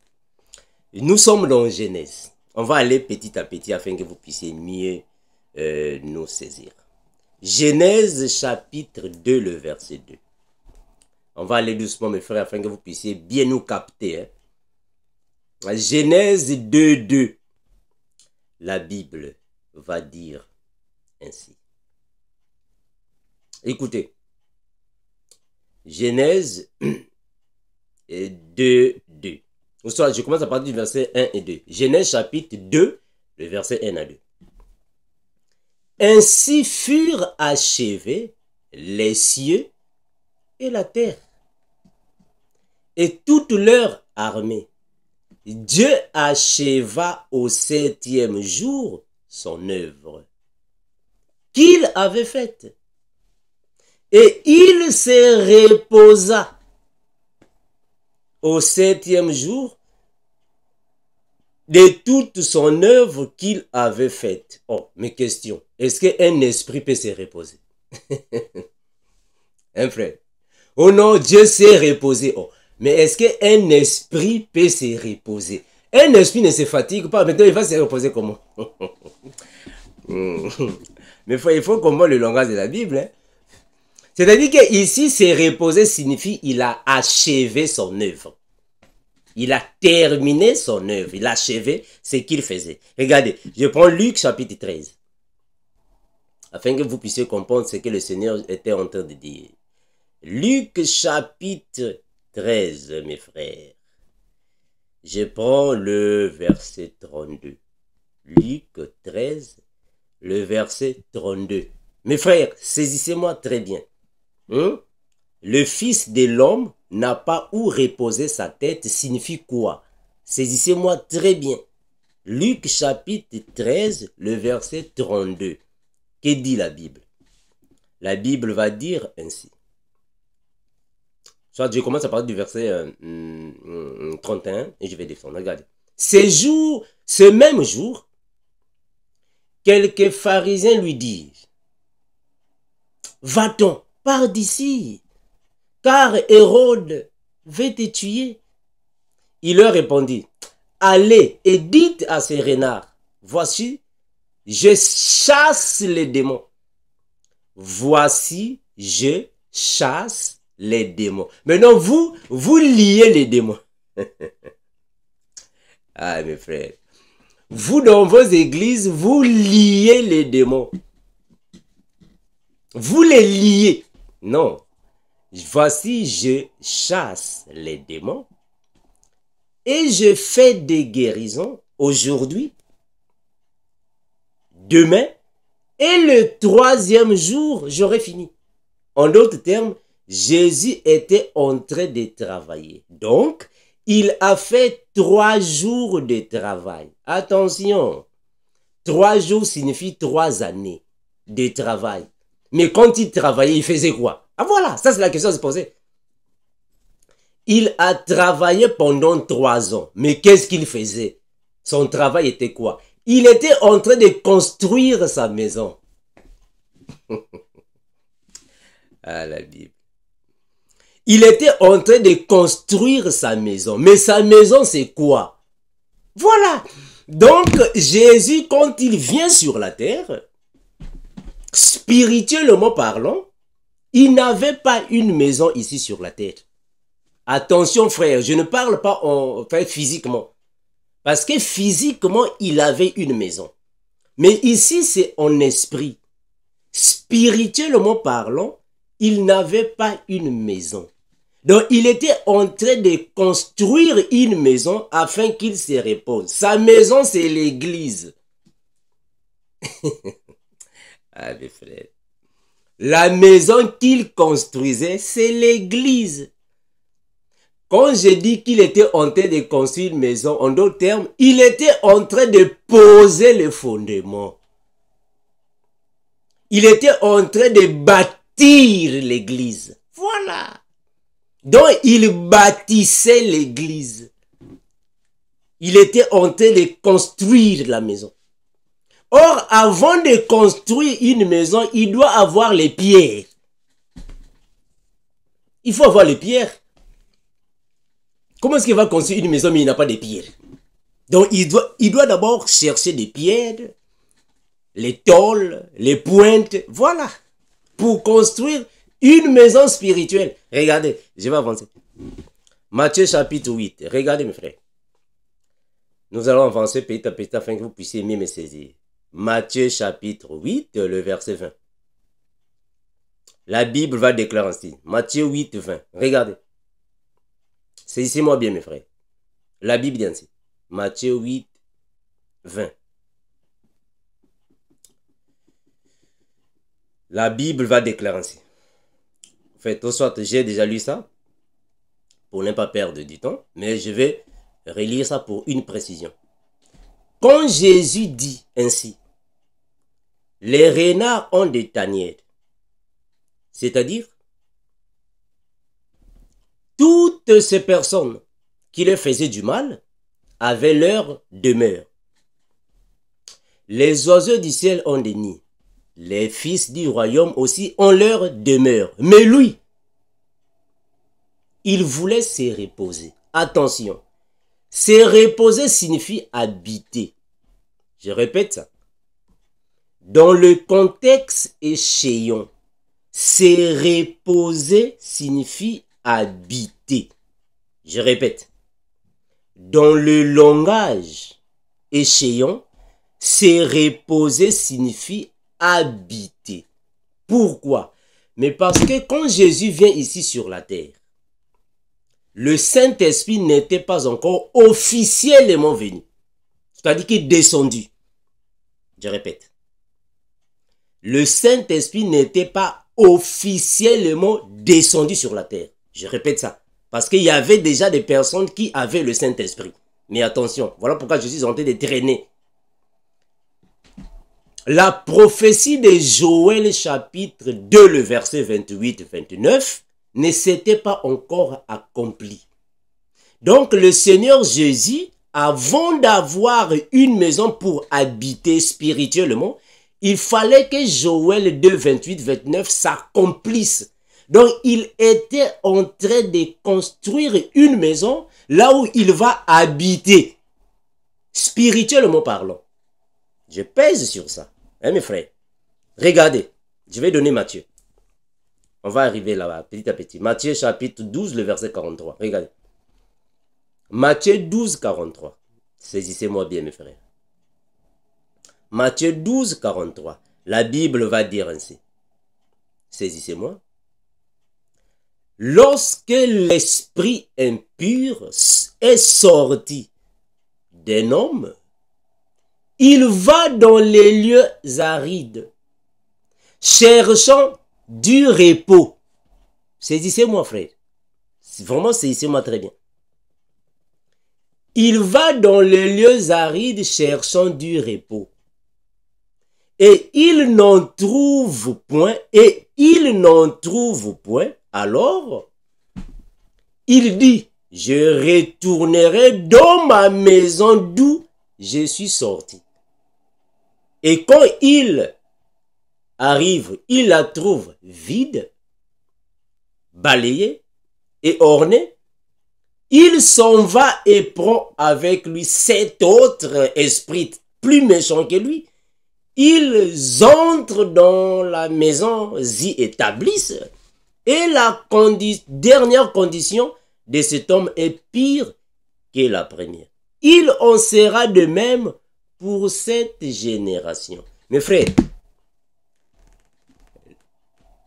Nous sommes dans Genèse. On va aller petit à petit afin que vous puissiez mieux nous saisir. Genèse chapitre 2, le verset 2. On va aller doucement mes frères afin que vous puissiez bien nous capter. Hein. Genèse 2, 2. La Bible va dire ainsi. Écoutez. Genèse 2, 2. Je commence à partir du verset 1 et 2. Genèse chapitre 2, le verset 1 à 2. Ainsi furent achevés les cieux et la terre, et toute leur armée. Dieu acheva au 7e jour son œuvre qu'il avait faite. Et il se reposa au 7e jour de toute son œuvre qu'il avait faite. Oh, mes questions. Est-ce qu'un esprit peut se reposer? Un frère. Oh non, Dieu s'est reposé. Oh, mais est-ce qu'un esprit peut se reposer? Un esprit ne se fatigue pas. Maintenant, il va se reposer comment? Mais il faut comprendre le langage de la Bible. Hein? C'est-à-dire qu'ici, se reposer signifie il a achevé son œuvre. Il a terminé son œuvre. Il a achevé ce qu'il faisait. Regardez, je prends Luc chapitre 13. Afin que vous puissiez comprendre ce que le Seigneur était en train de dire. Luc chapitre 13, mes frères. Je prends le verset 32. Luc 13, le verset 32. Mes frères, saisissez-moi très bien. Le Fils de l'homme n'a pas où reposer sa tête signifie quoi? Saisissez-moi très bien. Luc chapitre 13, le verset 32. Que dit la Bible? La Bible va dire ainsi. Soit je commence à parler du verset 31 et je vais descendre. Regardez. Ce même jour, quelques pharisiens lui disent, va-t'en, pars d'ici, car Hérode veut te tuer. Il leur répondit, allez et dites à ces renards, voici, je chasse les démons. Voici, je chasse les démons. Maintenant, vous liez les démons. Ah, mes frères. Vous, dans vos églises, vous liez les démons. Vous les liez. Non. Voici, je chasse les démons et je fais des guérisons aujourd'hui, demain Et le troisième jour, j'aurai fini. En d'autres termes, Jésus était en train de travailler. Donc, il a fait 3 jours de travail. Attention, 3 jours signifie 3 années de travail. Mais quand il travaillait, il faisait quoi? Ah voilà, ça c'est la question à se poser. Il a travaillé pendant 3 ans. Mais qu'est-ce qu'il faisait? Son travail était quoi? Il était en train de construire sa maison. Ah, la Bible. Il était en train de construire sa maison. Mais sa maison, c'est quoi? Voilà. Donc, Jésus, quand il vient sur la terre, spirituellement parlant, il n'avait pas une maison ici sur la terre. Attention, frère, je ne parle pas physiquement. Parce que physiquement, il avait une maison. Mais ici, c'est en esprit. Spirituellement parlant, il n'avait pas une maison. Donc, il était en train de construire une maison afin qu'il se repose. Sa maison, c'est l'église. Ah, mes frères. La maison qu'il construisait, c'est l'église. Quand je dis qu'il était en train de construire une maison, en d'autres termes, il était en train de poser le fondement. Il était en train de bâtir l'église. Voilà. Donc, il bâtissait l'église. Il était en train de construire la maison. Or, avant de construire une maison, il doit avoir les pierres. Il faut avoir les pierres. Comment est-ce qu'il va construire une maison mais il n'a pas de pierres? Donc, il doit d'abord chercher des pierres, les tôles, les pointes, voilà, pour construire une maison spirituelle. Regardez, je vais avancer. Matthieu chapitre 8, regardez mes frères. Nous allons avancer petit à petit afin que vous puissiez mieux me saisir. Matthieu chapitre 8, le verset 20. La Bible va déclarer ainsi. Matthieu 8, 20. Regardez. Saisissez-moi bien mes frères. La Bible dit ainsi. Matthieu 8, 20. La Bible va déclarer ainsi. En fait, au soit, j'ai déjà lu ça, pour ne pas perdre du temps, mais je vais relire ça pour une précision. Quand Jésus dit ainsi, les renards ont des tanières, c'est-à-dire, toutes ces personnes qui leur faisaient du mal avaient leur demeure. Les oiseaux du ciel ont des nids. Les fils du royaume aussi ont leur demeure. Mais lui, il voulait se reposer. Attention, se reposer signifie habiter. Je répète ça. Dans le contexte échéant, se reposer signifie habiter. Je répète. Dans le langage échéant, se reposer signifie habiter. Pourquoi? Mais parce que quand Jésus vient ici sur la terre, le Saint-Esprit n'était pas encore officiellement venu. C'est-à-dire qu'il est descendu. Je répète. Le Saint-Esprit n'était pas officiellement descendu sur la terre. Je répète ça. Parce qu'il y avait déjà des personnes qui avaient le Saint-Esprit. Mais attention, voilà pourquoi je suis en train de traîner. La prophétie de Joël chapitre 2, le verset 28-29, ne s'était pas encore accomplie. Donc le Seigneur Jésus, avant d'avoir une maison pour habiter spirituellement, il fallait que Joël 2, 28-29 s'accomplisse. Donc il était en train de construire une maison là où il va habiter, spirituellement parlant. Je pèse sur ça. Hein, mes frères? Regardez, je vais donner Matthieu. On va arriver là-bas, petit à petit. Matthieu chapitre 12, le verset 43. Regardez. Matthieu 12, 43. Saisissez-moi bien, mes frères. Matthieu 12, 43. La Bible va dire ainsi. Saisissez-moi. Lorsque l'esprit impur est sorti d'un homme, il va dans les lieux arides cherchant du repos. Saisissez-moi, frère. Vraiment, saisissez-moi très bien. Il va dans les lieux arides cherchant du repos. Et il n'en trouve point. Alors, il dit, je retournerai dans ma maison d'où je suis sorti. Et quand il arrive, il la trouve vide, balayée et ornée. Il s'en va et prend avec lui 7 autres esprits plus méchants que lui. Ils entrent dans la maison, s'y établissent. Et la dernière condition de cet homme est pire que la première. Il en sera de même pour cette génération. Mes frères,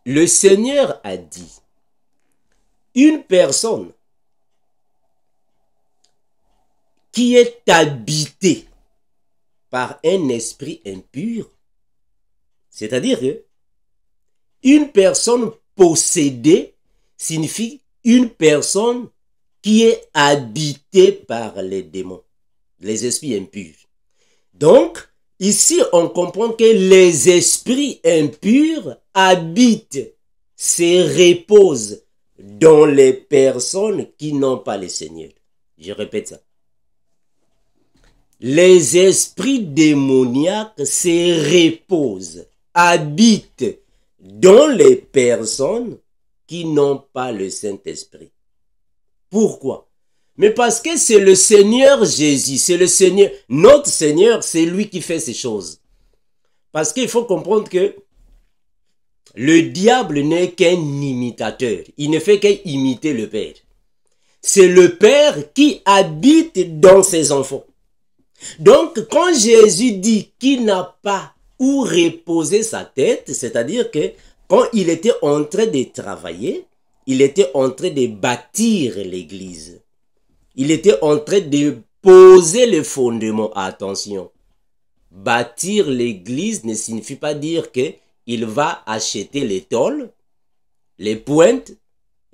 le Seigneur a dit, une personne qui est habitée par un esprit impur, c'est-à-dire que une personne possédée signifie une personne qui est habitée par les démons, les esprits impurs. Donc, ici, on comprend que les esprits impurs habitent, se reposent dans les personnes qui n'ont pas le Seigneur. Je répète ça. Les esprits démoniaques se reposent, habitent dans les personnes qui n'ont pas le Saint-Esprit. Pourquoi? Mais parce que c'est le Seigneur Jésus, c'est le Seigneur, notre Seigneur, c'est lui qui fait ces choses. Parce qu'il faut comprendre que le diable n'est qu'un imitateur. Il ne fait qu'imiter le Père. C'est le Père qui habite dans ses enfants. Donc, quand Jésus dit qu'il n'a pas où reposer sa tête, c'est-à-dire que quand il était en train de travailler, il était en train de bâtir l'église. Il était en train de poser le fondement. Attention, bâtir l'église ne signifie pas dire qu'il va acheter les tôles, les pointes,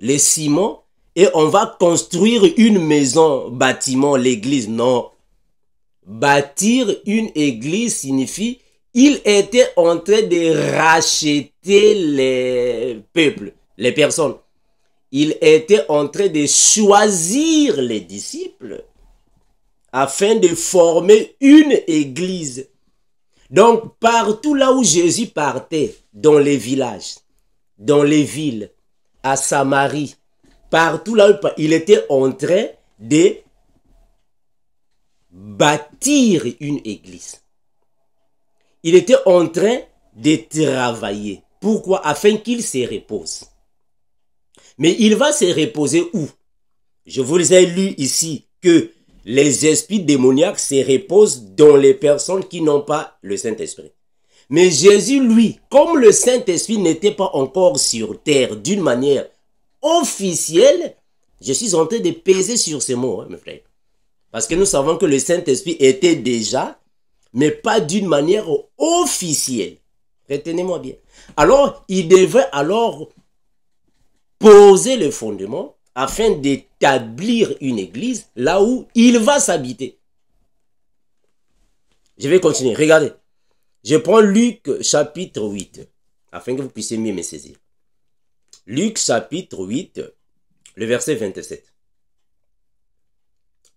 les ciments et on va construire une maison, bâtiment, l'église. Non. Bâtir une église signifie il était en train de racheter les peuples, les personnes. Il était en train de choisir les disciples afin de former une église. Donc, partout là où Jésus partait, dans les villages, dans les villes, à Samarie, partout là où il était en train de bâtir une église. Il était en train de travailler. Pourquoi? Afin qu'il se repose. Mais il va se reposer où? Je vous ai lu ici que les esprits démoniaques se reposent dans les personnes qui n'ont pas le Saint-Esprit. Mais Jésus, lui, comme le Saint-Esprit n'était pas encore sur terre d'une manière officielle, je suis en train de peser sur ces mots, mes frères. Parce que nous savons que le Saint-Esprit était déjà, mais pas d'une manière officielle. Retenez-moi bien. Alors, il devait alors poser le fondement afin d'établir une église là où il va s'habiter. Je vais continuer. Regardez. Je prends Luc chapitre 8 afin que vous puissiez mieux me saisir. Luc chapitre 8, le verset 27.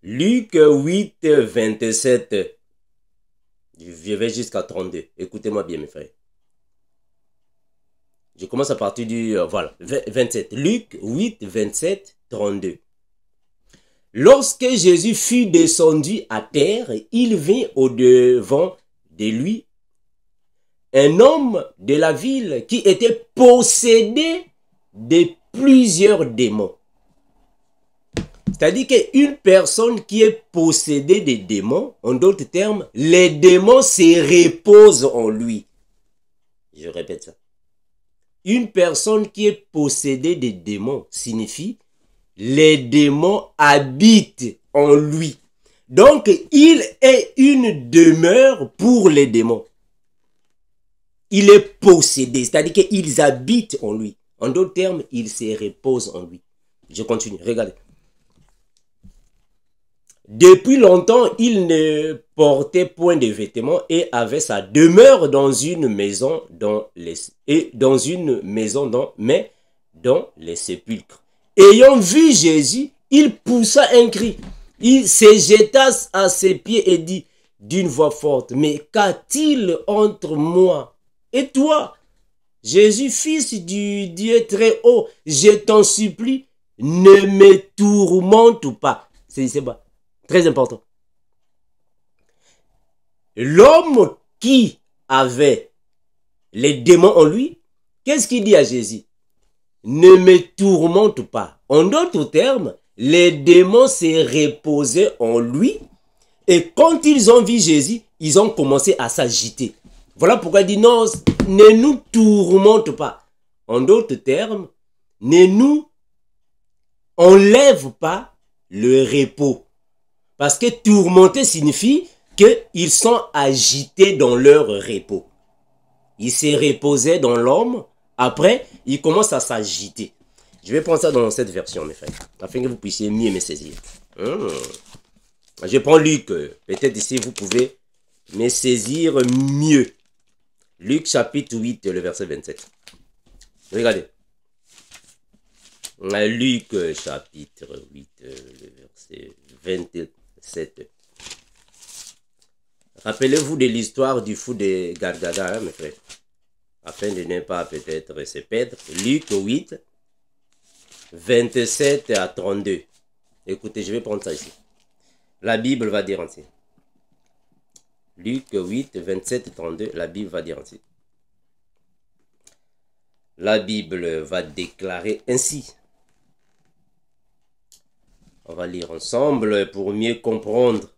Luc 8, 27. Je vais jusqu'à 32. Écoutez-moi bien, mes frères. Je commence à partir du... voilà, 27. Luc 8, 27, 32. Lorsque Jésus fut descendu à terre, il vint au-devant de lui un homme de la ville qui était possédé de plusieurs démons. C'est-à-dire qu'une personne qui est possédée des démons, en d'autres termes, les démons se reposent en lui. Je répète ça. Une personne qui est possédée des démons signifie les démons habitent en lui. Donc, il est une demeure pour les démons. Il est possédé, c'est-à-dire qu'ils habitent en lui. En d'autres termes, il se repose en lui. Je continue, regardez. Depuis longtemps, il ne portait point de vêtements et avait sa demeure dans une maison dans les sépulcres. Ayant vu Jésus, il poussa un cri. Il se jeta à ses pieds et dit d'une voix forte, mais qu'a-t-il entre moi et toi, Jésus, fils du Dieu très haut, je t'en supplie, ne me tourmente pas. C'est pas très important. L'homme qui avait les démons en lui, qu'est-ce qu'il dit à Jésus? Ne me tourmente pas. En d'autres termes, les démons s'est reposé en lui et quand ils ont vu Jésus, ils ont commencé à s'agiter. Voilà pourquoi il dit non, ne nous tourmente pas. En d'autres termes, ne nous enlève pas le repos. Parce que tourmenter signifie qu'ils sont agités dans leur repos. Ils se reposaient dans l'homme, après, ils commencent à s'agiter. Je vais prendre ça dans cette version, mes frères, afin que vous puissiez mieux me saisir. Je prends Luc, peut-être ici vous pouvez me saisir mieux. Luc chapitre 8, le verset 27. Regardez. Luc chapitre 8, le verset 27. Rappelez-vous de l'histoire du fou de Gargada, hein, mes frères, afin de ne pas peut-être se perdre. Luc 8, 27 à 32. Écoutez, je vais prendre ça ici. La Bible va dire ainsi. Luc 8, 27 à 32, la Bible va dire ainsi. La Bible va déclarer ainsi. On va lire ensemble pour mieux comprendre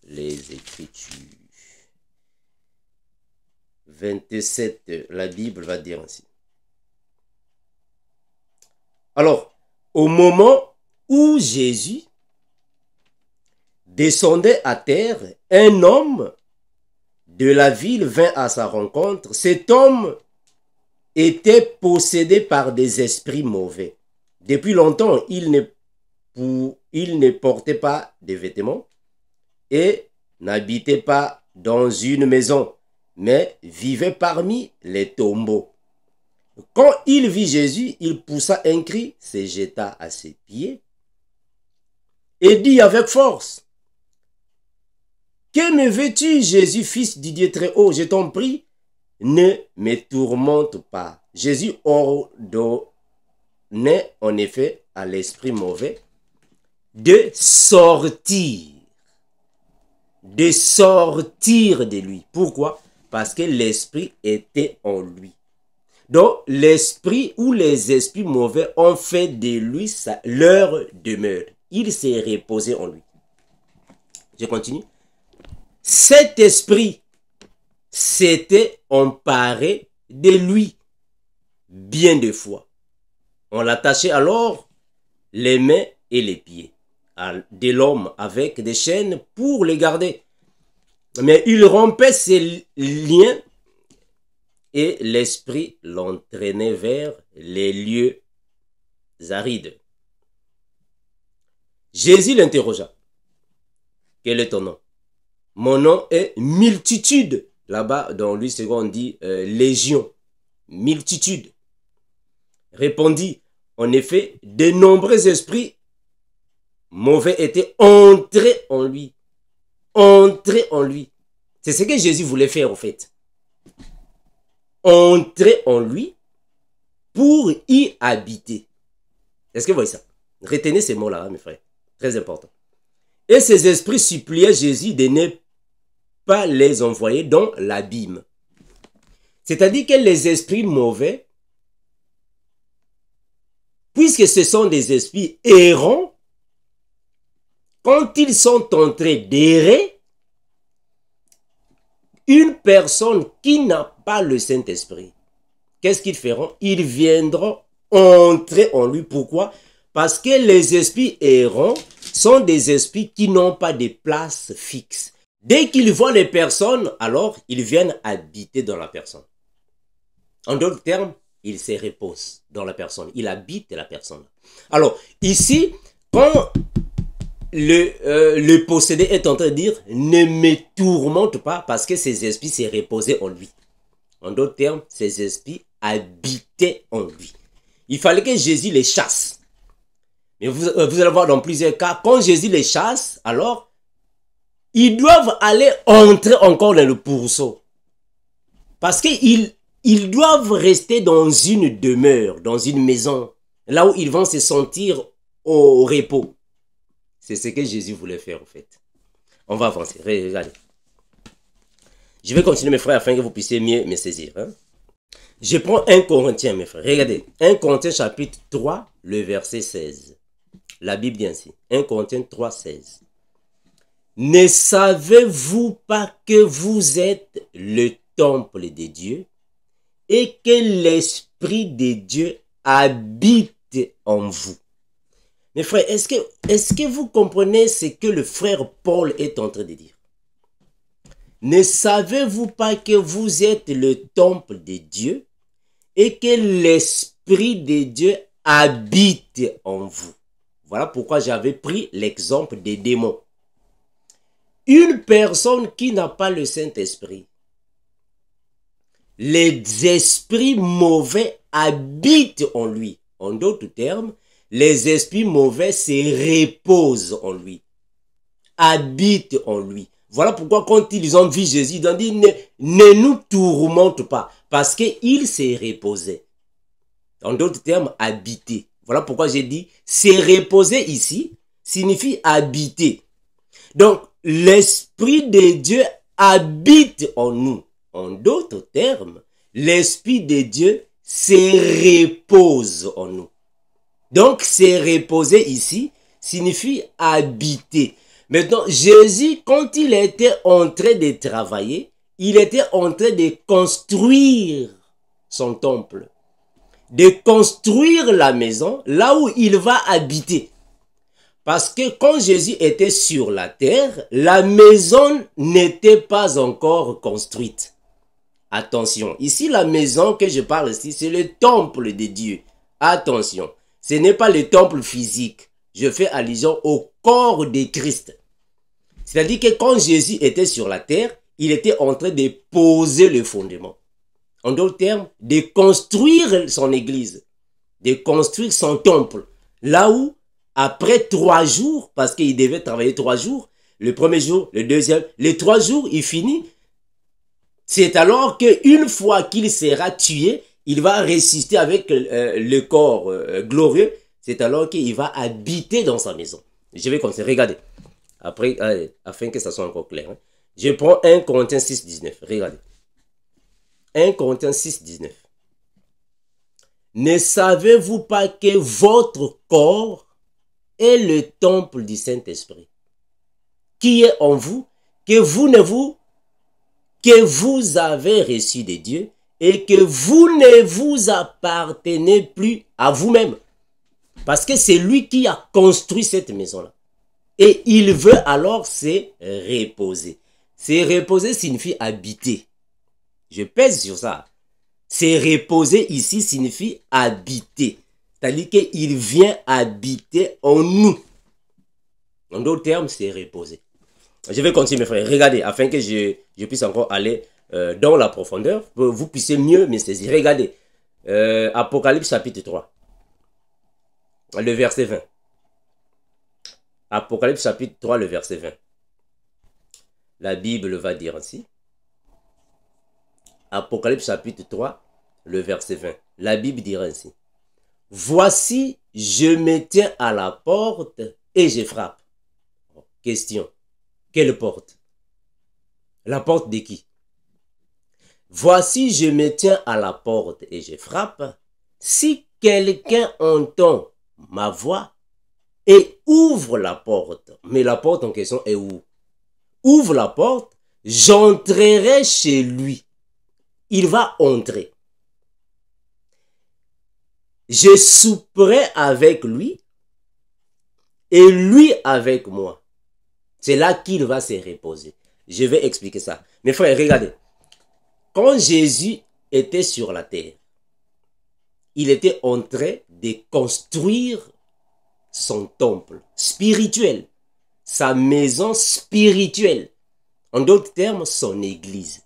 les Écritures. 27, la Bible va dire ainsi. Alors, au moment où Jésus descendait à terre, un homme de la ville vint à sa rencontre. Cet homme était possédé par des esprits mauvais. Depuis longtemps, il ne portait pas de vêtements et n'habitait pas dans une maison, mais vivait parmi les tombeaux. Quand il vit Jésus, il poussa un cri, se jeta à ses pieds et dit avec force, « Que me veux-tu, Jésus, fils du Dieu très haut? Je t'en prie, ne me tourmente pas. » Jésus ordonnait en effet à l'esprit mauvais de sortir de lui. Pourquoi? Parce que l'esprit était en lui. Donc, l'esprit ou les esprits mauvais ont fait de lui leur demeure. Il s'est reposé en lui. Je continue. Cet esprit s'était emparé de lui bien des fois. On l'attachait alors les mains et les pieds de l'homme avec des chaînes pour les garder. Mais il rompait ses liens et l'esprit l'entraînait vers les lieux arides. Jésus l'interrogea. Quel est ton nom? Mon nom est multitude. Là-bas, dans Louis II, on dit légion. Multitude. Répondit, en effet, de nombreux esprits mauvais étaient entrés en lui. Entrés en lui. C'est ce que Jésus voulait faire, en fait. Entrer en lui pour y habiter. Est-ce que vous voyez ça? Retenez ces mots-là, hein, mes frères. Très important. Et ces esprits suppliaient Jésus de ne pas les envoyer dans l'abîme. C'est-à-dire que les esprits mauvais, puisque ce sont des esprits errants, quand ils sont en train d'errer, une personne qui n'a pas le Saint-Esprit, qu'est-ce qu'ils feront? Ils viendront entrer en lui. Pourquoi? Parce que les esprits errants sont des esprits qui n'ont pas de place fixe. Dès qu'ils voient les personnes, alors ils viennent habiter dans la personne. En d'autres termes, il se repose dans la personne. Il habite la personne. Alors, ici, quand le possédé est en train de dire, ne me tourmente pas parce que ces esprits s'est reposé en lui. En d'autres termes, ces esprits habitaient en lui. Il fallait que Jésus les chasse. Mais vous allez voir dans plusieurs cas, quand Jésus les chasse, alors, ils doivent aller entrer encore dans le pourceau. Parce qu'ils doivent rester dans une demeure, dans une maison, là où ils vont se sentir au repos. C'est ce que Jésus voulait faire en fait. On va avancer. Regardez. Je vais continuer mes frères afin que vous puissiez mieux me saisir. Hein? Je prends 1 Corinthiens mes frères. Regardez. 1 Corinthiens chapitre 3, le verset 16. La Bible dit ainsi. 1 Corinthiens 3, 16. Ne savez-vous pas que vous êtes le temple de Dieu et que l'Esprit de Dieu habite en vous? Mes frères, est-ce que vous comprenez ce que le frère Paul est en train de dire? Ne savez-vous pas que vous êtes le temple de Dieu et que l'Esprit de Dieu habite en vous? Voilà pourquoi j'avais pris l'exemple des démons. Une personne qui n'a pas le Saint-Esprit, les esprits mauvais habitent en lui. En d'autres termes, les esprits mauvais se reposent en lui, habitent en lui. Voilà pourquoi quand ils ont vu Jésus, ils ont dit ne nous tourmente pas, parce qu'il s'est reposé. En d'autres termes, habiter. Voilà pourquoi j'ai dit se reposer ici signifie habiter. Donc, l'Esprit de Dieu habite en nous. En d'autres termes, l'Esprit de Dieu se repose en nous. Donc, se reposer ici signifie habiter. Maintenant, Jésus, quand il était en train de travailler, il était en train de construire son temple, de construire la maison là où il va habiter. Parce que quand Jésus était sur la terre, la maison n'était pas encore construite. Attention, ici la maison que je parle ici, c'est le temple de Dieu. Attention, ce n'est pas le temple physique. Je fais allusion au corps de Christ. C'est-à-dire que quand Jésus était sur la terre, il était en train de poser le fondement. En d'autres termes, de construire son église, de construire son temple. Là où, après 3 jours, parce qu'il devait travailler 3 jours, le premier jour, le deuxième, les 3 jours, il finit. C'est alors qu'une fois qu'il sera tué, il va ressusciter avec le corps glorieux. C'est alors qu'il va habiter dans sa maison. Je vais commencer. Regardez. Après, afin que ça soit encore clair. Hein. Je prends 1 Corinthiens 6, 19. Regardez. 1 Corinthiens 6, 19. Ne savez-vous pas que votre corps est le temple du Saint-Esprit qui est en vous, que vous avez reçu de Dieu et que vous ne vous appartenez plus à vous-même. Parce que c'est lui qui a construit cette maison-là. Et il veut alors se reposer. Se reposer signifie habiter. Je pèse sur ça. Se reposer ici signifie habiter. C'est-à-dire qu'il vient habiter en nous. En d'autres termes, c'est reposer. Je vais continuer mes frères. Regardez, afin que je puisse encore aller dans la profondeur, pour que vous puissiez mieux me saisir. Regardez, Apocalypse chapitre 3, le verset 20. Apocalypse chapitre 3, le verset 20. La Bible va dire ainsi. Apocalypse chapitre 3, le verset 20. La Bible dira ainsi. Voici, je me tiens à la porte et je frappe. Question. Quelle porte? La porte de qui? Voici, je me tiens à la porte et je frappe. Si quelqu'un entend ma voix et ouvre la porte, mais la porte en question est où? Ouvre la porte, j'entrerai chez lui. Il va entrer. Je souperai avec lui et lui avec moi. C'est là qu'il va se reposer. Je vais expliquer ça. Mes frères, regardez. Quand Jésus était sur la terre, il était en train de construire son temple spirituel, sa maison spirituelle. En d'autres termes, son église.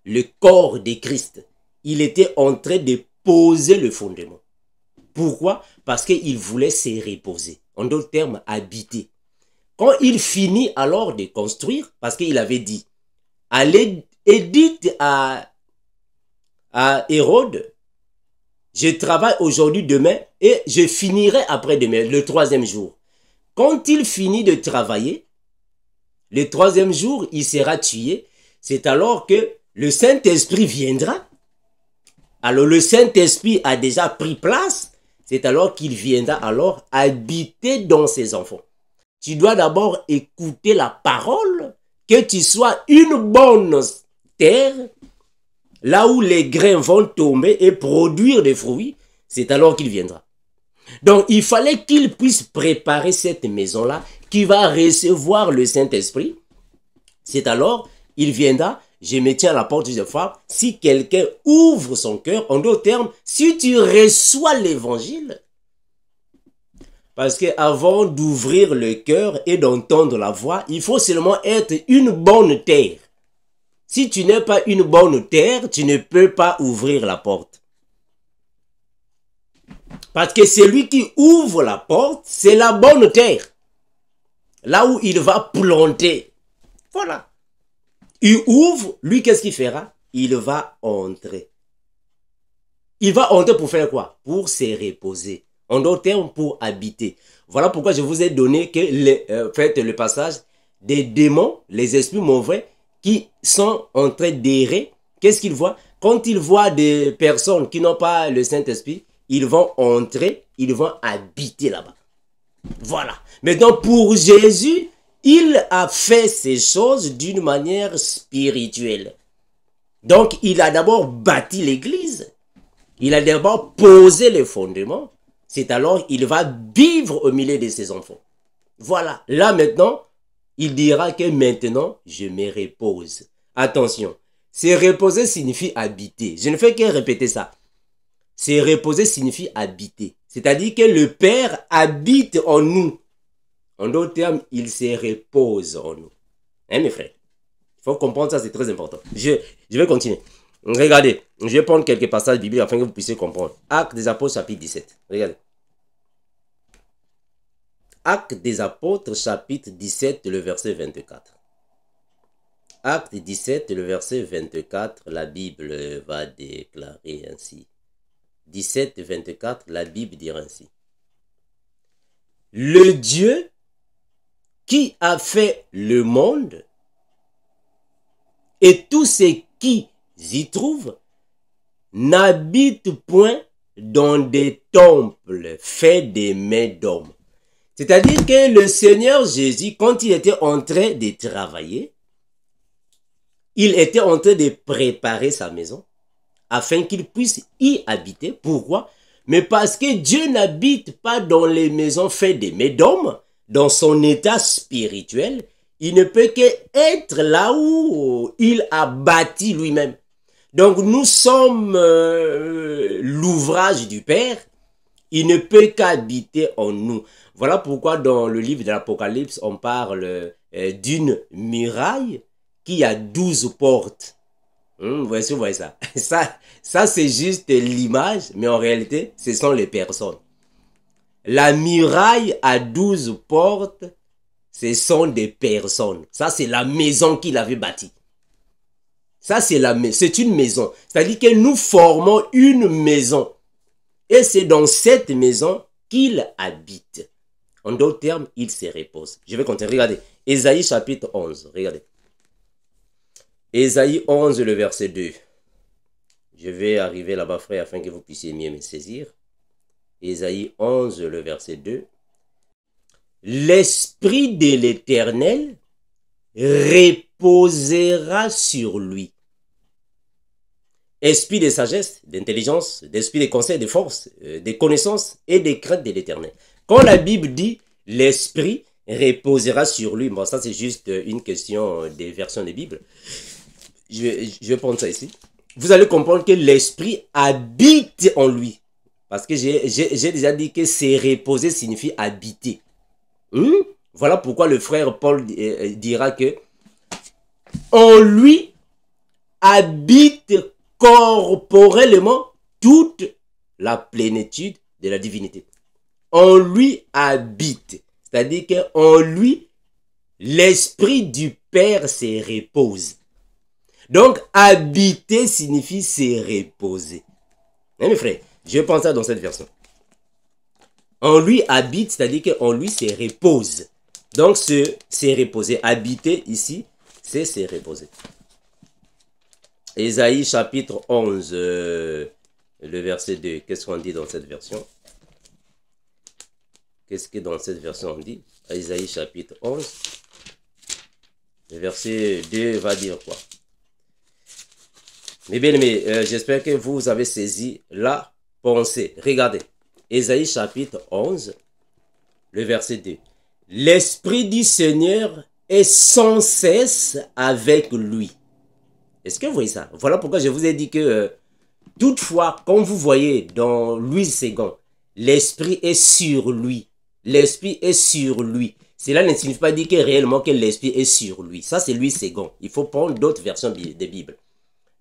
Le corps de Christ. Il était en train de poser le fondement. Pourquoi? Parce qu'il voulait se reposer. En d'autres termes, habiter. Quand il finit alors de construire, parce qu'il avait dit, allez et dites à Hérode, je travaille aujourd'hui, demain, et je finirai après-demain, le 3e jour. Quand il finit de travailler, le 3e jour, il sera tué. C'est alors que le Saint-Esprit viendra. Alors le Saint-Esprit a déjà pris place. C'est alors qu'il viendra alors habiter dans ses enfants. Tu dois d'abord écouter la parole, que tu sois une bonne terre, là où les grains vont tomber et produire des fruits, c'est alors qu'il viendra. Donc il fallait qu'il puisse préparer cette maison-là, qui va recevoir le Saint-Esprit. C'est alors, il viendra, je me tiens à la porte de femme, si quelqu'un ouvre son cœur, en d'autres termes, si tu reçois l'évangile, parce qu'avant d'ouvrir le cœur et d'entendre la voix, il faut seulement être une bonne terre. Si tu n'es pas une bonne terre, tu ne peux pas ouvrir la porte. Parce que celui qui ouvre la porte, c'est la bonne terre. Là où il va planter. Voilà. Il ouvre, lui, qu'est-ce qu'il fera? Il va entrer. Il va entrer pour faire quoi? Pour se reposer. En d'autres termes, pour habiter. Voilà pourquoi je vous ai donné que le passage des démons, les esprits mauvais, qui sont en train d'errer. Qu'est-ce qu'ils voient? Quand ils voient des personnes qui n'ont pas le Saint-Esprit, ils vont entrer, ils vont habiter là-bas. Voilà. Mais donc pour Jésus, il a fait ces choses d'une manière spirituelle. Donc il a d'abord bâti l'église. Il a d'abord posé les fondements. C'est alors qu'il va vivre au milieu de ses enfants. Voilà. Là maintenant, il dira que maintenant, je me repose. Attention. Se reposer signifie habiter. Je ne fais que répéter ça. Se reposer signifie habiter. C'est-à-dire que le Père habite en nous. En d'autres termes, il se repose en nous. Hein, mes frères? Il faut comprendre ça, c'est très important. Je vais continuer. Regardez, je vais prendre quelques passages bibliques afin que vous puissiez comprendre. Actes des Apôtres, chapitre 17. Regardez. Actes des Apôtres, chapitre 17, le verset 24. Acte 17, le verset 24, la Bible va déclarer ainsi. 17, 24, la Bible dira ainsi. Le Dieu qui a fait le monde et tout ce qui y trouve n'habite point dans des temples faits des mains d'hommes. C'est-à-dire que le Seigneur Jésus, quand il était en train de travailler, il était en train de préparer sa maison afin qu'il puisse y habiter. Pourquoi? Mais parce que Dieu n'habite pas dans les maisons faites des mains d'hommes, dans son état spirituel, il ne peut qu'être là où il a bâti lui-même. Donc nous sommes l'ouvrage du Père, il ne peut qu'habiter en nous. Voilà pourquoi dans le livre de l'Apocalypse, on parle d'une muraille qui a 12 portes. Vous voyez ça? Ça c'est juste l'image, mais en réalité, ce sont les personnes. La muraille à 12 portes, ce sont des personnes. Ça, c'est la maison qu'il avait bâtie. Ça, c'est une maison. C'est-à-dire que nous formons une maison. Et c'est dans cette maison qu'il habite. En d'autres termes, il se repose. Je vais continuer. Regardez. Ésaïe chapitre 11. Regardez. Ésaïe 11, le verset 2. Je vais arriver là-bas, frère, afin que vous puissiez mieux me saisir. Ésaïe 11, le verset 2. L'Esprit de l'Éternel reposera sur lui. Esprit de sagesse, d'intelligence, d'esprit de conseil, de force, de connaissance et de crainte de l'Éternel. Quand la Bible dit l'Esprit, reposera sur lui. Bon, ça c'est juste une question des versions de Bible. Je vais prendre ça ici. Vous allez comprendre que l'esprit habite en lui. Parce que j'ai déjà dit que c'est reposer signifie habiter. Voilà pourquoi le frère Paul dira que en lui habite corporellement toute la plénitude de la divinité. En lui habite. C'est-à-dire qu'en lui, l'esprit du Père se repose. Donc, habiter signifie se reposer. Hein, mes frères, je pense ça dans cette version. En lui habite, c'est-à-dire qu'en lui se repose. Donc, se reposer. Habiter ici, c'est se reposer. Ésaïe chapitre 11, le verset 2. Qu'est-ce qu'on dit dans cette version? Qu'est-ce que dans cette version on dit? Ésaïe chapitre 11, le verset 2 va dire quoi? Mes bien-aimés, j'espère que vous avez saisi la pensée. Regardez, Ésaïe chapitre 11, le verset 2. L'Esprit du Seigneur est sans cesse avec lui. Est-ce que vous voyez ça? Voilà pourquoi je vous ai dit que toutefois, quand vous voyez dans Louis II, l'Esprit est sur lui. L'Esprit est sur lui. Cela ne signifie pas dire que réellement que l'Esprit est sur lui. Ça, c'est Louis II. Il faut prendre d'autres versions de Bible.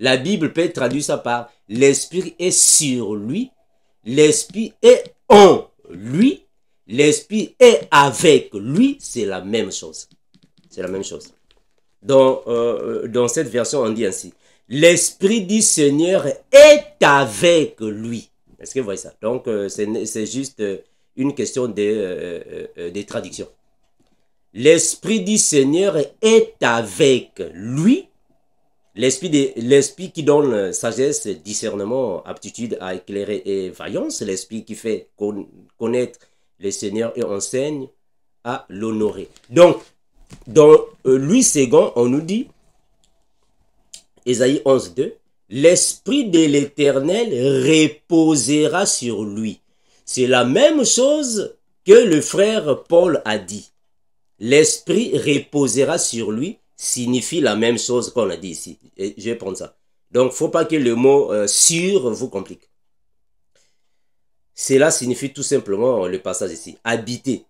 La Bible peut traduire ça par l'Esprit est sur lui, l'Esprit est en lui, l'Esprit est avec lui. C'est la même chose. C'est la même chose. Dans cette version, on dit ainsi. L'Esprit du Seigneur est avec lui. Est-ce que vous voyez ça? Donc, c'est juste une question de traduction. L'Esprit du Seigneur est avec lui. L'esprit qui donne sagesse, discernement, aptitude à éclairer et vaillance. L'esprit qui fait connaître le Seigneur et enseigne à l'honorer. Donc, dans Louis II, on nous dit, Ésaïe 11, 2, l'Esprit de l'Éternel reposera sur lui. C'est la même chose que le frère Paul a dit. L'Esprit reposera sur lui signifie la même chose qu'on a dit ici. Et je vais prendre ça. Donc, il ne faut pas que le mot sur vous complique. Cela signifie tout simplement le passage ici. Habiter.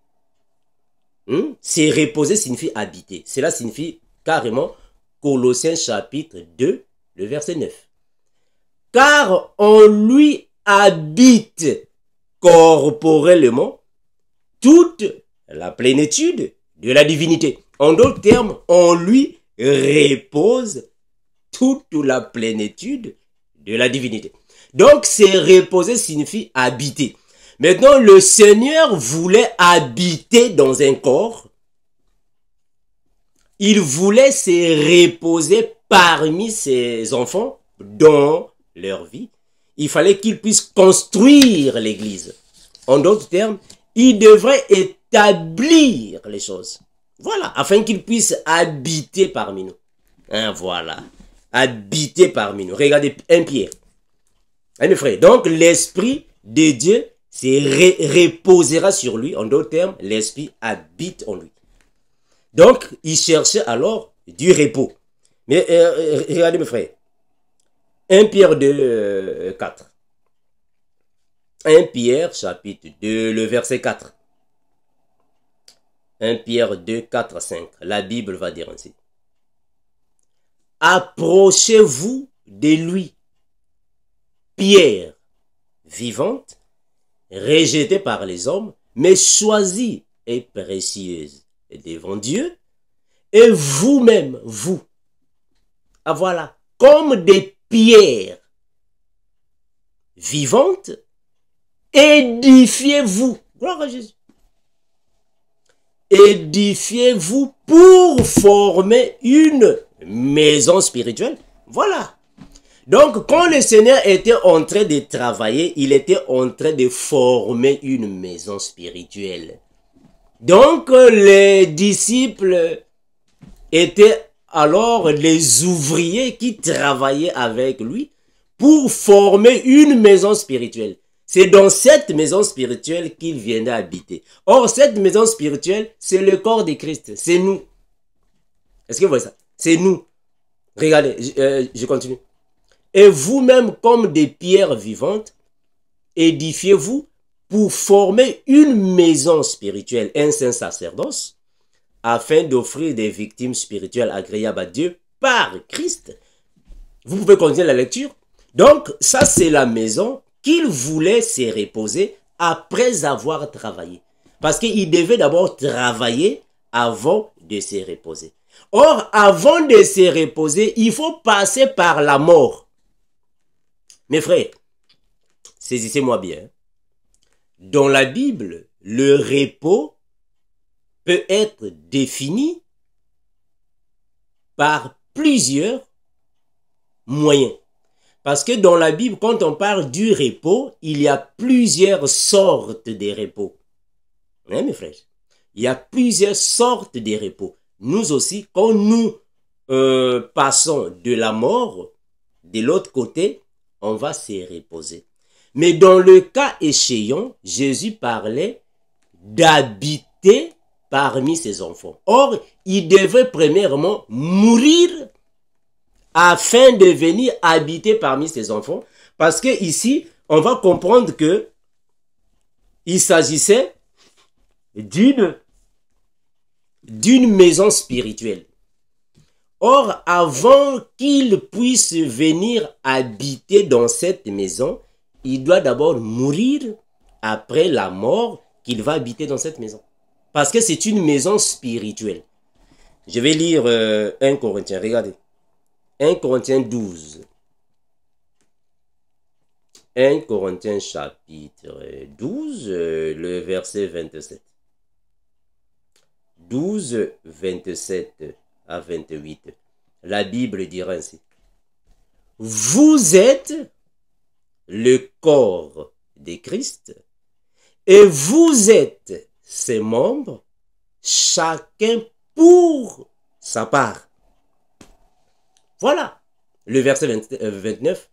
C'est reposer signifie habiter. Cela signifie carrément Colossiens chapitre 2, le verset 9. Car en lui habite corporellement toute la plénitude de la divinité. En d'autres termes, en lui repose toute la plénitude de la divinité. Donc, c'est reposer signifie habiter. Maintenant, le Seigneur voulait habiter dans un corps. Il voulait se reposer parmi ses enfants dans leur vie. Il fallait qu'il puisse construire l'église. En d'autres termes, il devrait établir les choses. Voilà, afin qu'il puisse habiter parmi nous. Hein, voilà, habiter parmi nous. Regardez 1 Pierre. Hein, mes frères, donc l'Esprit de Dieu reposera sur lui. En d'autres termes, l'Esprit habite en lui. Donc, il cherchait alors du repos. Mais regardez mes frères. 1 Pierre 2, 4. 1 Pierre chapitre 2, le verset 4. 1 Pierre 2, 4 à 5. La Bible va dire ainsi. Approchez-vous de lui, pierre vivante, rejetée par les hommes, mais choisie et précieuse devant Dieu, et vous-même, vous. Ah voilà, comme des pierres vivantes, édifiez-vous. Gloire à Jésus. Édifiez-vous pour former une maison spirituelle. Voilà. Donc, quand le Seigneur était en train de travailler, il était en train de former une maison spirituelle. Donc, les disciples étaient alors les ouvriers qui travaillaient avec lui pour former une maison spirituelle. c'est dans cette maison spirituelle qu'il viendra habiter. Or, cette maison spirituelle, c'est le corps de Christ. C'est nous. Est-ce que vous voyez ça? C'est nous. Regardez, je continue. Et vous-même, comme des pierres vivantes, édifiez-vous pour former une maison spirituelle, un saint sacerdoce, afin d'offrir des victimes spirituelles agréables à Dieu par Christ. Vous pouvez continuer la lecture. Donc, ça, c'est la maison qu'il voulait se reposer après avoir travaillé. Parce qu'il devait d'abord travailler avant de se reposer. Or, avant de se reposer, il faut passer par la mort. Mes frères, saisissez-moi bien. Dans la Bible, le repos peut être défini par plusieurs moyens. Parce que dans la Bible, quand on parle du repos, il y a plusieurs sortes de repos. Hein, mes frères? Il y a plusieurs sortes de repos. Nous aussi, quand nous passons de la mort, de l'autre côté, on va se reposer. Mais dans le cas échéant, Jésus parlait d'habiter parmi ses enfants. Or, il devait premièrement mourir afin de venir habiter parmi ses enfants. Parce que ici, on va comprendre que il s'agissait d'une maison spirituelle. Or, avant qu'il puisse venir habiter dans cette maison, il doit d'abord mourir après la mort qu'il va habiter dans cette maison. Parce que c'est une maison spirituelle. Je vais lire 1 Corinthiens, regardez. 1 Corinthiens 12. 1 Corinthiens chapitre 12, le verset 27. 12, 27 à 28. La Bible dira ainsi. Vous êtes le corps de Christ et vous êtes ses membres, chacun pour sa part. Voilà le verset 29.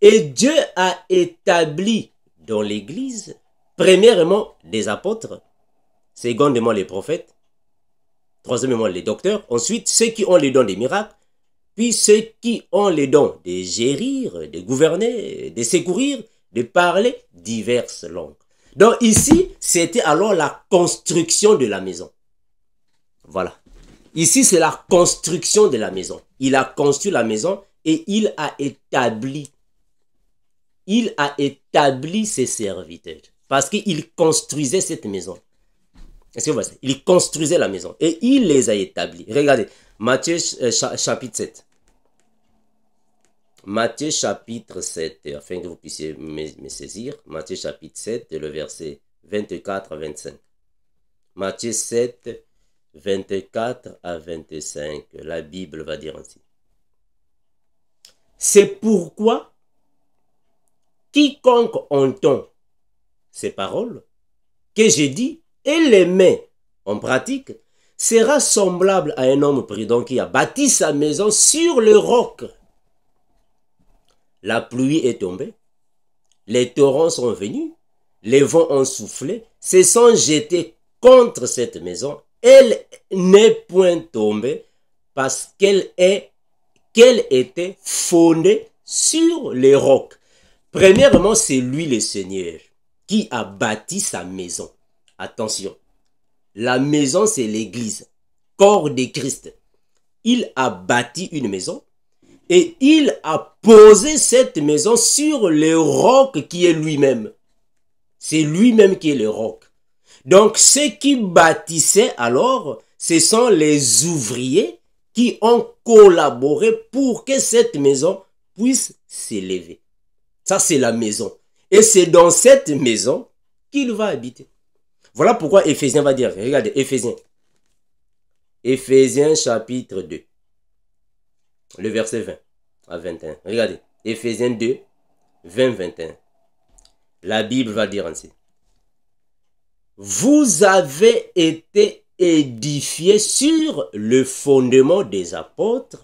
Et Dieu a établi dans l'Église, premièrement les apôtres, secondement les prophètes, troisièmement les docteurs, ensuite ceux qui ont les dons des miracles, puis ceux qui ont les dons de gérir, de gouverner, de secourir, de parler diverses langues. Donc ici, c'était alors la construction de la maison. Voilà. Ici, c'est la construction de la maison. Il a construit la maison et il a établi ses serviteurs. Parce qu'il construisait cette maison. Est-ce que vous voyez? Il construisait la maison et il les a établis. Regardez, Matthieu chapitre 7. Matthieu chapitre 7, afin que vous puissiez me saisir. Matthieu chapitre 7, le verset 24 à 25. Matthieu 7, 24 à 25. La Bible va dire ainsi. C'est pourquoi quiconque entend ces paroles que j'ai dit et les met en pratique sera semblable à un homme prudent qui a bâti sa maison sur le roc. La pluie est tombée, les torrents sont venus, les vents ont soufflé, se sont jetés contre cette maison. Elle n'est point tombée parce qu'elle était fondée sur les rocs. Premièrement, c'est lui le Seigneur qui a bâti sa maison. Attention, la maison c'est l'église, corps de Christ. Il a bâti une maison et il a posé cette maison sur le roc qui est lui-même. C'est lui-même qui est le roc. Donc ceux qui bâtissaient alors, ce sont les ouvriers qui ont collaboré pour que cette maison puisse s'élever. Ça c'est la maison. Et c'est dans cette maison qu'il va habiter. Voilà pourquoi Éphésiens va dire, regardez, Éphésiens chapitre 2, le verset 20 à 21. Regardez, Éphésiens 2, 20, 21. La Bible va dire ainsi. Vous avez été édifiés sur le fondement des apôtres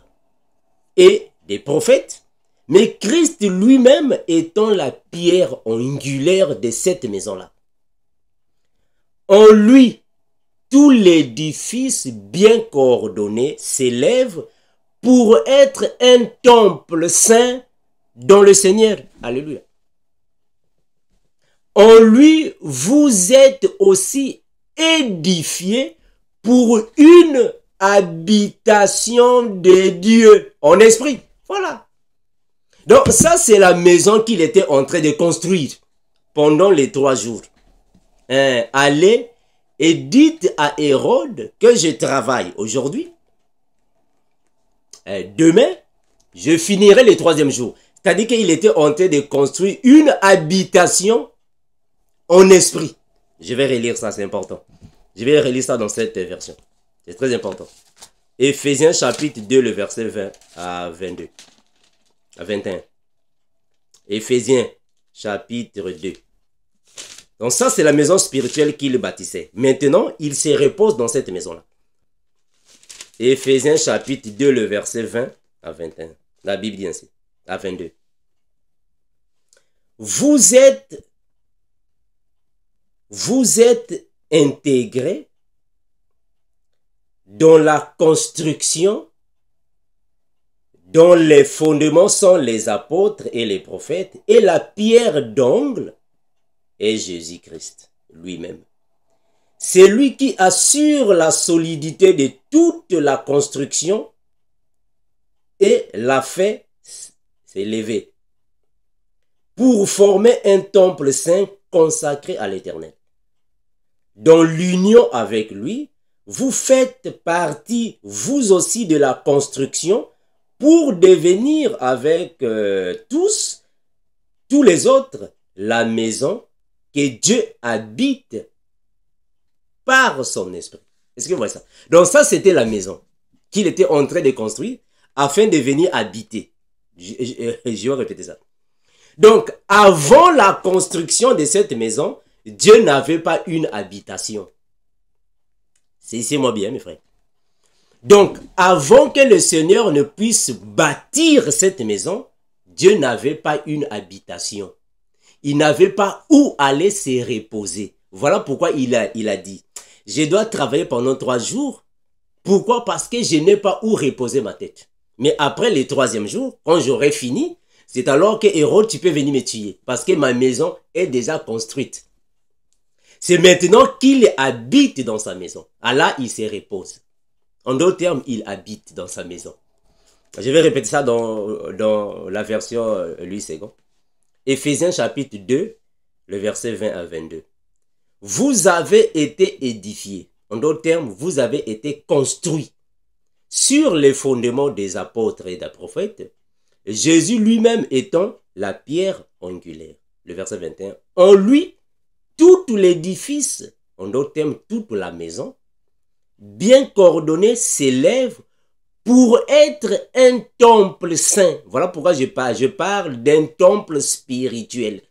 et des prophètes, Mais Christ lui-même étant la pierre angulaire de cette maison-là. En lui, tout l'édifice bien coordonné s'élève pour être un temple saint dans le Seigneur. Alléluia. En lui, vous êtes aussi édifiés pour une habitation de Dieu en esprit. Voilà. Donc ça, c'est la maison qu'il était en train de construire pendant les 3 jours. Allez et dites à Hérode que je travaille aujourd'hui. Demain, je finirai le 3e jour. C'est-à-dire qu'il était en train de construire une habitation en esprit. Je vais relire ça, c'est important. Je vais relire ça dans cette version. C'est très important. Éphésiens chapitre 2, le verset 20 à 22. À 21. Éphésiens chapitre 2. Donc ça, c'est la maison spirituelle qu'il bâtissait. Maintenant, il se repose dans cette maison-là. Éphésiens chapitre 2, le verset 20 à 21. La Bible dit ainsi, à 22. Vous êtes intégrés dans la construction dont les fondements sont les apôtres et les prophètes, et la pierre d'angle est Jésus-Christ lui-même. C'est lui qui assure la solidité de toute la construction et l'a fait s'élever pour former un temple saint consacré à l'Éternel. Dans l'union avec lui, vous faites partie, vous aussi, de la construction pour devenir avec tous les autres, la maison que Dieu habite par son esprit. Est-ce que vous voyez ça? Donc ça, c'était la maison qu'il était en train de construire afin de venir habiter. Je vais répéter ça. Donc, avant la construction de cette maison, Dieu n'avait pas une habitation. Saisissez-moi bien, mes frères. Donc, avant que le Seigneur ne puisse bâtir cette maison, Dieu n'avait pas une habitation. Il n'avait pas où aller se reposer. Voilà pourquoi il a dit, je dois travailler pendant 3 jours. Pourquoi? Parce que je n'ai pas où reposer ma tête. Mais après le 3e jour, quand j'aurai fini, c'est alors que Hérode, tu peux venir me tuer. Parce que ma maison est déjà construite. C'est maintenant qu'il habite dans sa maison. Ah là, il se repose. En d'autres termes, il habite dans sa maison. Je vais répéter ça dans la version Louis II. Éphésiens chapitre 2, le verset 20 à 22. Vous avez été édifiés. En d'autres termes, vous avez été construits sur les fondements des apôtres et des prophètes, Jésus lui-même étant la pierre angulaire. Le verset 21. En lui, tout l'édifice, en d'autres termes, toute la maison, bien coordonnée, s'élève pour être un temple saint. Voilà pourquoi je parle d'un temple spirituel.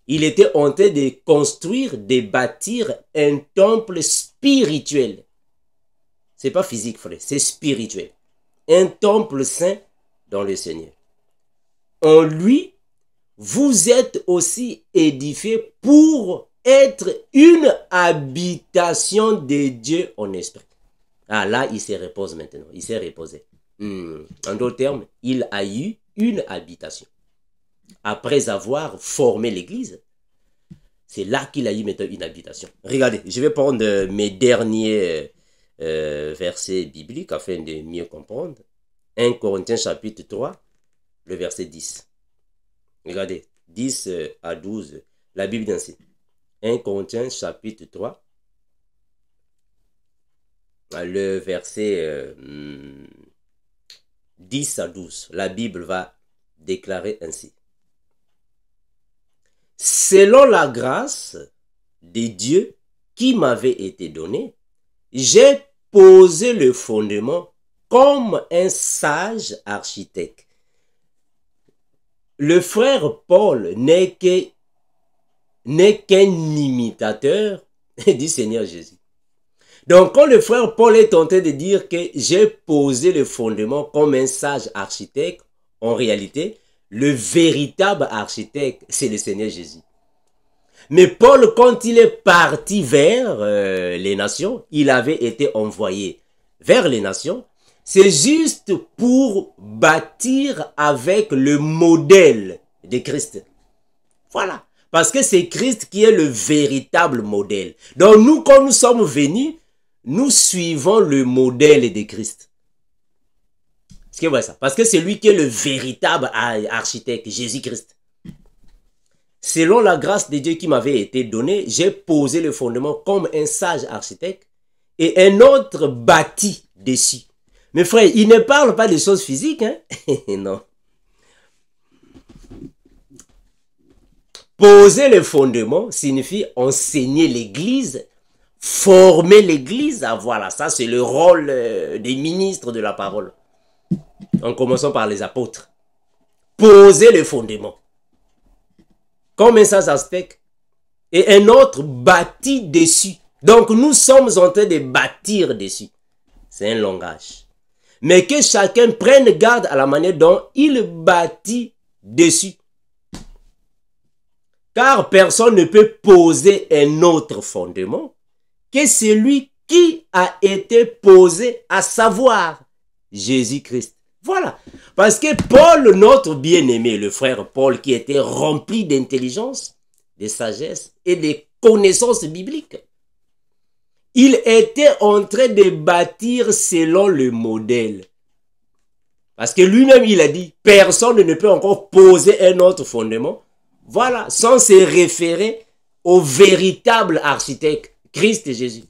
Il était en train de construire, de bâtir un temple spirituel. C'est pas physique, frère, c'est spirituel. Un temple saint dans le Seigneur. En lui, vous êtes aussi édifiés pour être une habitation de Dieu en esprit. Ah là, il se repose maintenant. Il s'est reposé. En d'autres termes, il a eu une habitation. Après avoir formé l'église, c'est là qu'il a eu maintenant une habitation. Regardez, je vais prendre mes derniers versets bibliques afin de mieux comprendre. 1 Corinthiens chapitre 3, le verset 10. Regardez, 10 à 12, la Bible dit ainsi. 1 Corinthiens chapitre 3, le verset 10 à 12. La Bible va déclarer ainsi. Selon la grâce de Dieu qui m'avait été donnée, j'ai posé le fondement comme un sage architecte. Le frère Paul n'est qu'un imitateur du Seigneur Jésus. Donc, quand le frère Paul est tenté de dire que j'ai posé le fondement comme un sage architecte, en réalité, le véritable architecte, c'est le Seigneur Jésus. Mais Paul, quand il est parti vers les nations, il avait été envoyé vers les nations. C'est juste pour bâtir avec le modèle de Christ. Voilà. Parce que c'est Christ qui est le véritable modèle. Donc nous, quand nous sommes venus, nous suivons le modèle de Christ. Est-ce que vous voyez ça? Parce que c'est lui qui est le véritable architecte, Jésus-Christ. Selon la grâce de Dieu qui m'avait été donnée, j'ai posé le fondement comme un sage architecte et un autre bâti dessus. Mes frères, il ne parle pas des choses physiques, hein? Non. Poser le fondement signifie enseigner l'église, former l'église. Ah, voilà, ça c'est le rôle des ministres de la parole. En commençant par les apôtres. Poser le fondement. Comme un sage architecte. Et un autre bâti dessus. Donc nous sommes en train de bâtir dessus. C'est un langage. Mais que chacun prenne garde à la manière dont il bâtit dessus. Car personne ne peut poser un autre fondement que celui qui a été posé, à savoir Jésus-Christ. Voilà. Parce que Paul, notre bien-aimé, le frère Paul, qui était rempli d'intelligence, de sagesse et de connaissances bibliques, il était en train de bâtir selon le modèle. Parce que lui-même, il a dit, personne ne peut encore poser un autre fondement. Voilà, sans se référer au véritable architecte, Christ Jésus.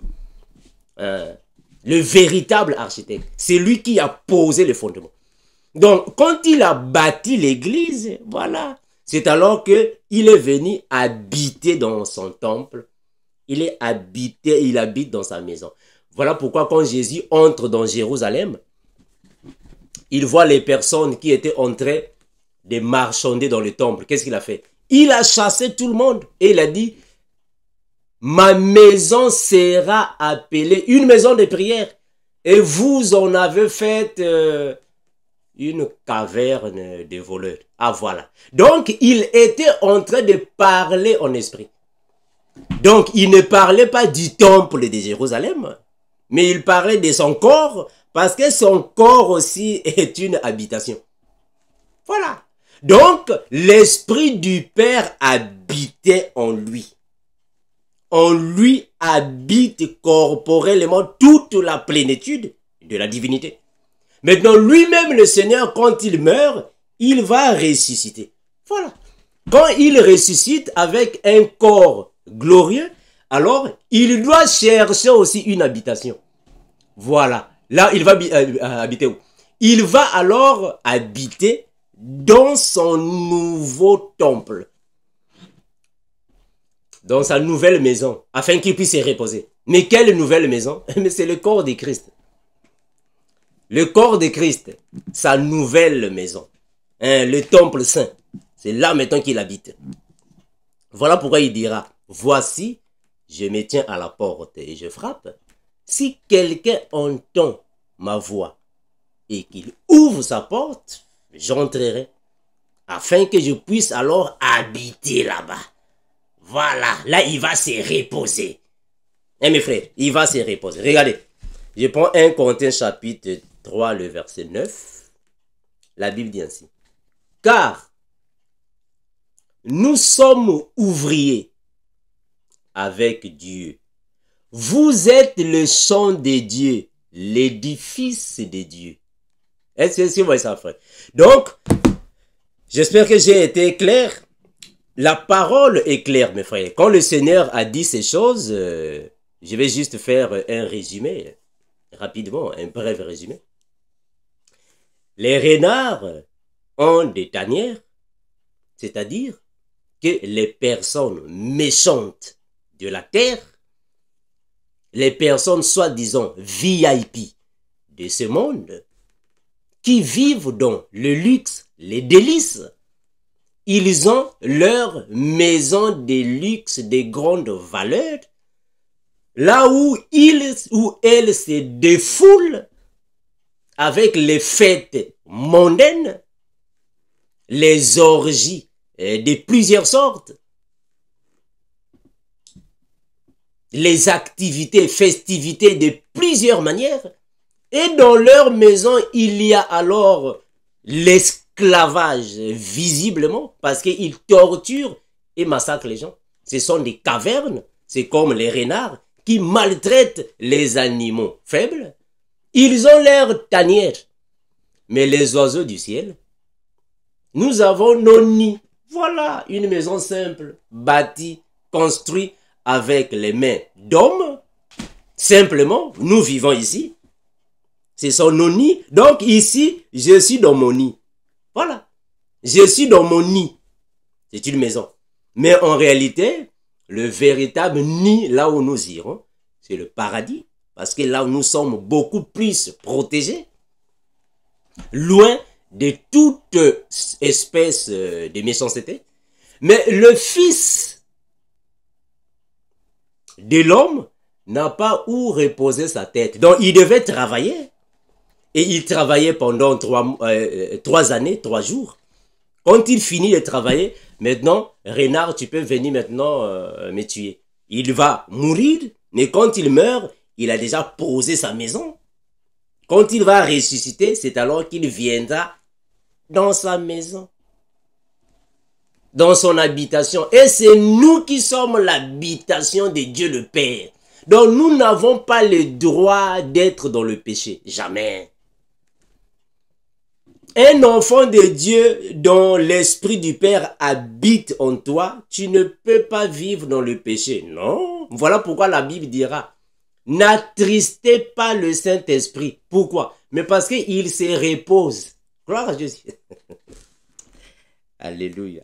Le véritable architecte, c'est lui qui a posé le fondement. Donc, quand il a bâti l'église, voilà, c'est alors qu'il est venu habiter dans son temple. Il habite dans sa maison. Voilà pourquoi quand Jésus entre dans Jérusalem, il voit les personnes qui étaient en train de marchander dans le temple. Qu'est-ce qu'il a fait? Il a chassé tout le monde et il a dit, ma maison sera appelée une maison de prière. Et vous en avez fait une caverne de voleurs. Ah voilà. Donc il était en train de parler en esprit. Donc il ne parlait pas du temple de Jérusalem, mais il parlait de son corps, parce que son corps aussi est une habitation. Voilà. Donc, l'esprit du Père habitait en lui. En lui habite corporellement toute la plénitude de la divinité. Maintenant, lui-même, le Seigneur, quand il meurt, il va ressusciter. Voilà. Quand il ressuscite avec un corps glorieux, alors il doit chercher aussi une habitation. Voilà. Là, il va habiter où? Il va alors habiter dans son nouveau temple. Dans sa nouvelle maison, afin qu'il puisse se reposer. Mais quelle nouvelle maison? Mais c'est le corps de Christ. Le corps de Christ, sa nouvelle maison. Le temple saint. C'est là maintenant qu'il habite. Voilà pourquoi il dira, voici, je me tiens à la porte et je frappe. Si quelqu'un entend ma voix et qu'il ouvre sa porte, j'entrerai, afin que je puisse alors habiter là-bas. Voilà, là il va se reposer. Hein, mes frères, il va se reposer. Regardez, je prends 1 Corinthiens chapitre 3, le verset 9. La Bible dit ainsi. Car nous sommes ouvriers avec Dieu. Vous êtes le champ de Dieu, l'édifice de Dieu. Est-ce que vous voyez ça, frère? Donc, j'espère que j'ai été clair. La parole est claire, mes frères. Quand le Seigneur a dit ces choses, je vais juste faire un résumé, rapidement, un bref résumé. Les renards ont des tanières, c'est-à-dire que les personnes méchantes de la terre, les personnes soi-disant VIP de ce monde, qui vivent dans le luxe, les délices, ils ont leur maison de luxe de grande valeur Là où il ou elle se défoule avec les fêtes mondaines, les orgies de plusieurs sortes, les activités, festivités de plusieurs manières, et dans leur maison, il y a alors l'esclavage visiblement, parce qu'ils torturent et massacrent les gens. Ce sont des cavernes, c'est comme les renards qui maltraitent les animaux faibles. Ils ont l'air tanières, mais les oiseaux du ciel, nous avons nos nids. Voilà une maison simple, bâtie, construite avec les mains d'hommes. Simplement, nous vivons ici. Ce sont nos nids. Donc ici, je suis dans mon nid. Voilà. Je suis dans mon nid. C'est une maison. Mais en réalité, le véritable nid, là où nous irons, c'est le paradis. Parce que là, nous sommes beaucoup plus protégés. Loin de toute espèce de méchanceté. Mais le fils de l'homme n'a pas où reposer sa tête. Donc, il devait travailler. Et il travaillait pendant 3 années, 3 jours. Quand il finit de travailler, maintenant, Renard, tu peux venir maintenant me tuer. Il va mourir, mais quand il meurt, il a déjà posé sa maison. Quand il va ressusciter, c'est alors qu'il viendra dans sa maison, dans son habitation. Et c'est nous qui sommes l'habitation de Dieu le Père. Donc nous n'avons pas le droit d'être dans le péché. Jamais. Un enfant de Dieu dont l'esprit du Père habite en toi, tu ne peux pas vivre dans le péché. Non. Voilà pourquoi la Bible dira, n'attristez pas le Saint-Esprit. Pourquoi? Mais parce qu'il se repose. Gloire à Jésus. Alléluia.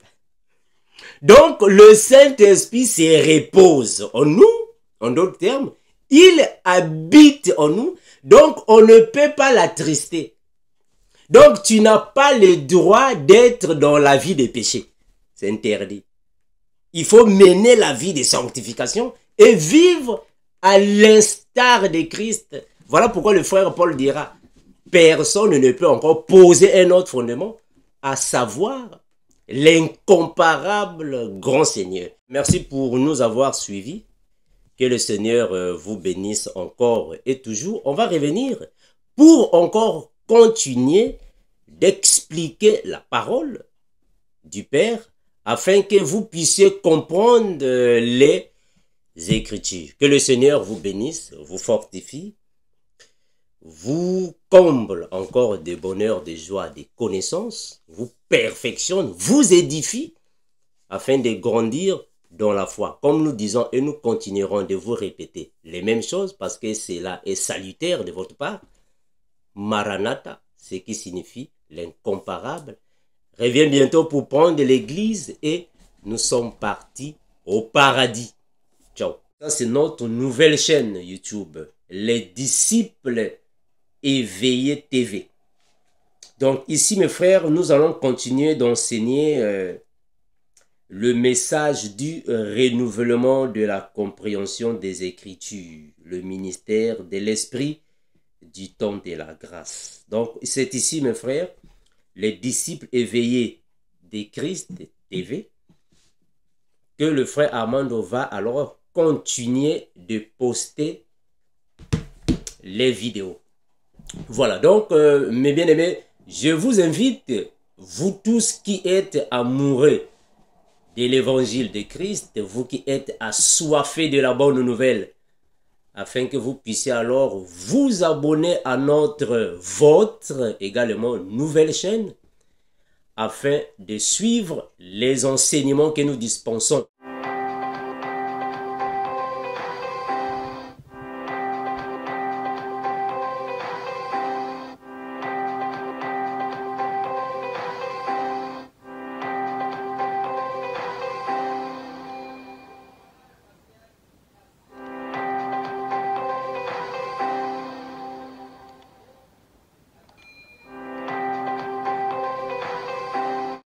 Donc, le Saint-Esprit se repose en nous, en d'autres termes. Il habite en nous, donc on ne peut pas l'attrister. Donc, tu n'as pas le droit d'être dans la vie des péchés. C'est interdit. Il faut mener la vie de sanctification et vivre à l'instar de Christ. Voilà pourquoi le frère Paul dira, personne ne peut encore poser un autre fondement, à savoir l'incomparable grand Seigneur. Merci pour nous avoir suivis. Que le Seigneur vous bénisse encore et toujours. On va revenir pour encore continuer d'expliquer la parole du Père afin que vous puissiez comprendre les Écritures. Que le Seigneur vous bénisse, vous fortifie, vous comble encore de bonheur, de joie, de connaissances, vous perfectionne, vous édifie afin de grandir dans la foi. Comme nous disons et nous continuerons de vous répéter les mêmes choses parce que cela est salutaire de votre part. Maranatha, ce qui signifie l'incomparable, revient bientôt pour prendre l'église et nous sommes partis au paradis. Ciao. Ça, c'est notre nouvelle chaîne YouTube, Les Disciples Éveillés TV. Donc ici, mes frères, nous allons continuer d'enseigner le message du renouvellement de la compréhension des Écritures, le ministère de l'Esprit du temps de la grâce. Donc, c'est ici, mes frères, les disciples éveillés de Christ TV, que le frère Armando va alors continuer de poster les vidéos. Voilà, donc, mes bien-aimés, je vous invite, vous tous qui êtes amoureux de l'évangile de Christ, vous qui êtes assoiffés de la bonne nouvelle, afin que vous puissiez alors vous abonner à votre également nouvelle chaîne, afin de suivre les enseignements que nous dispensons.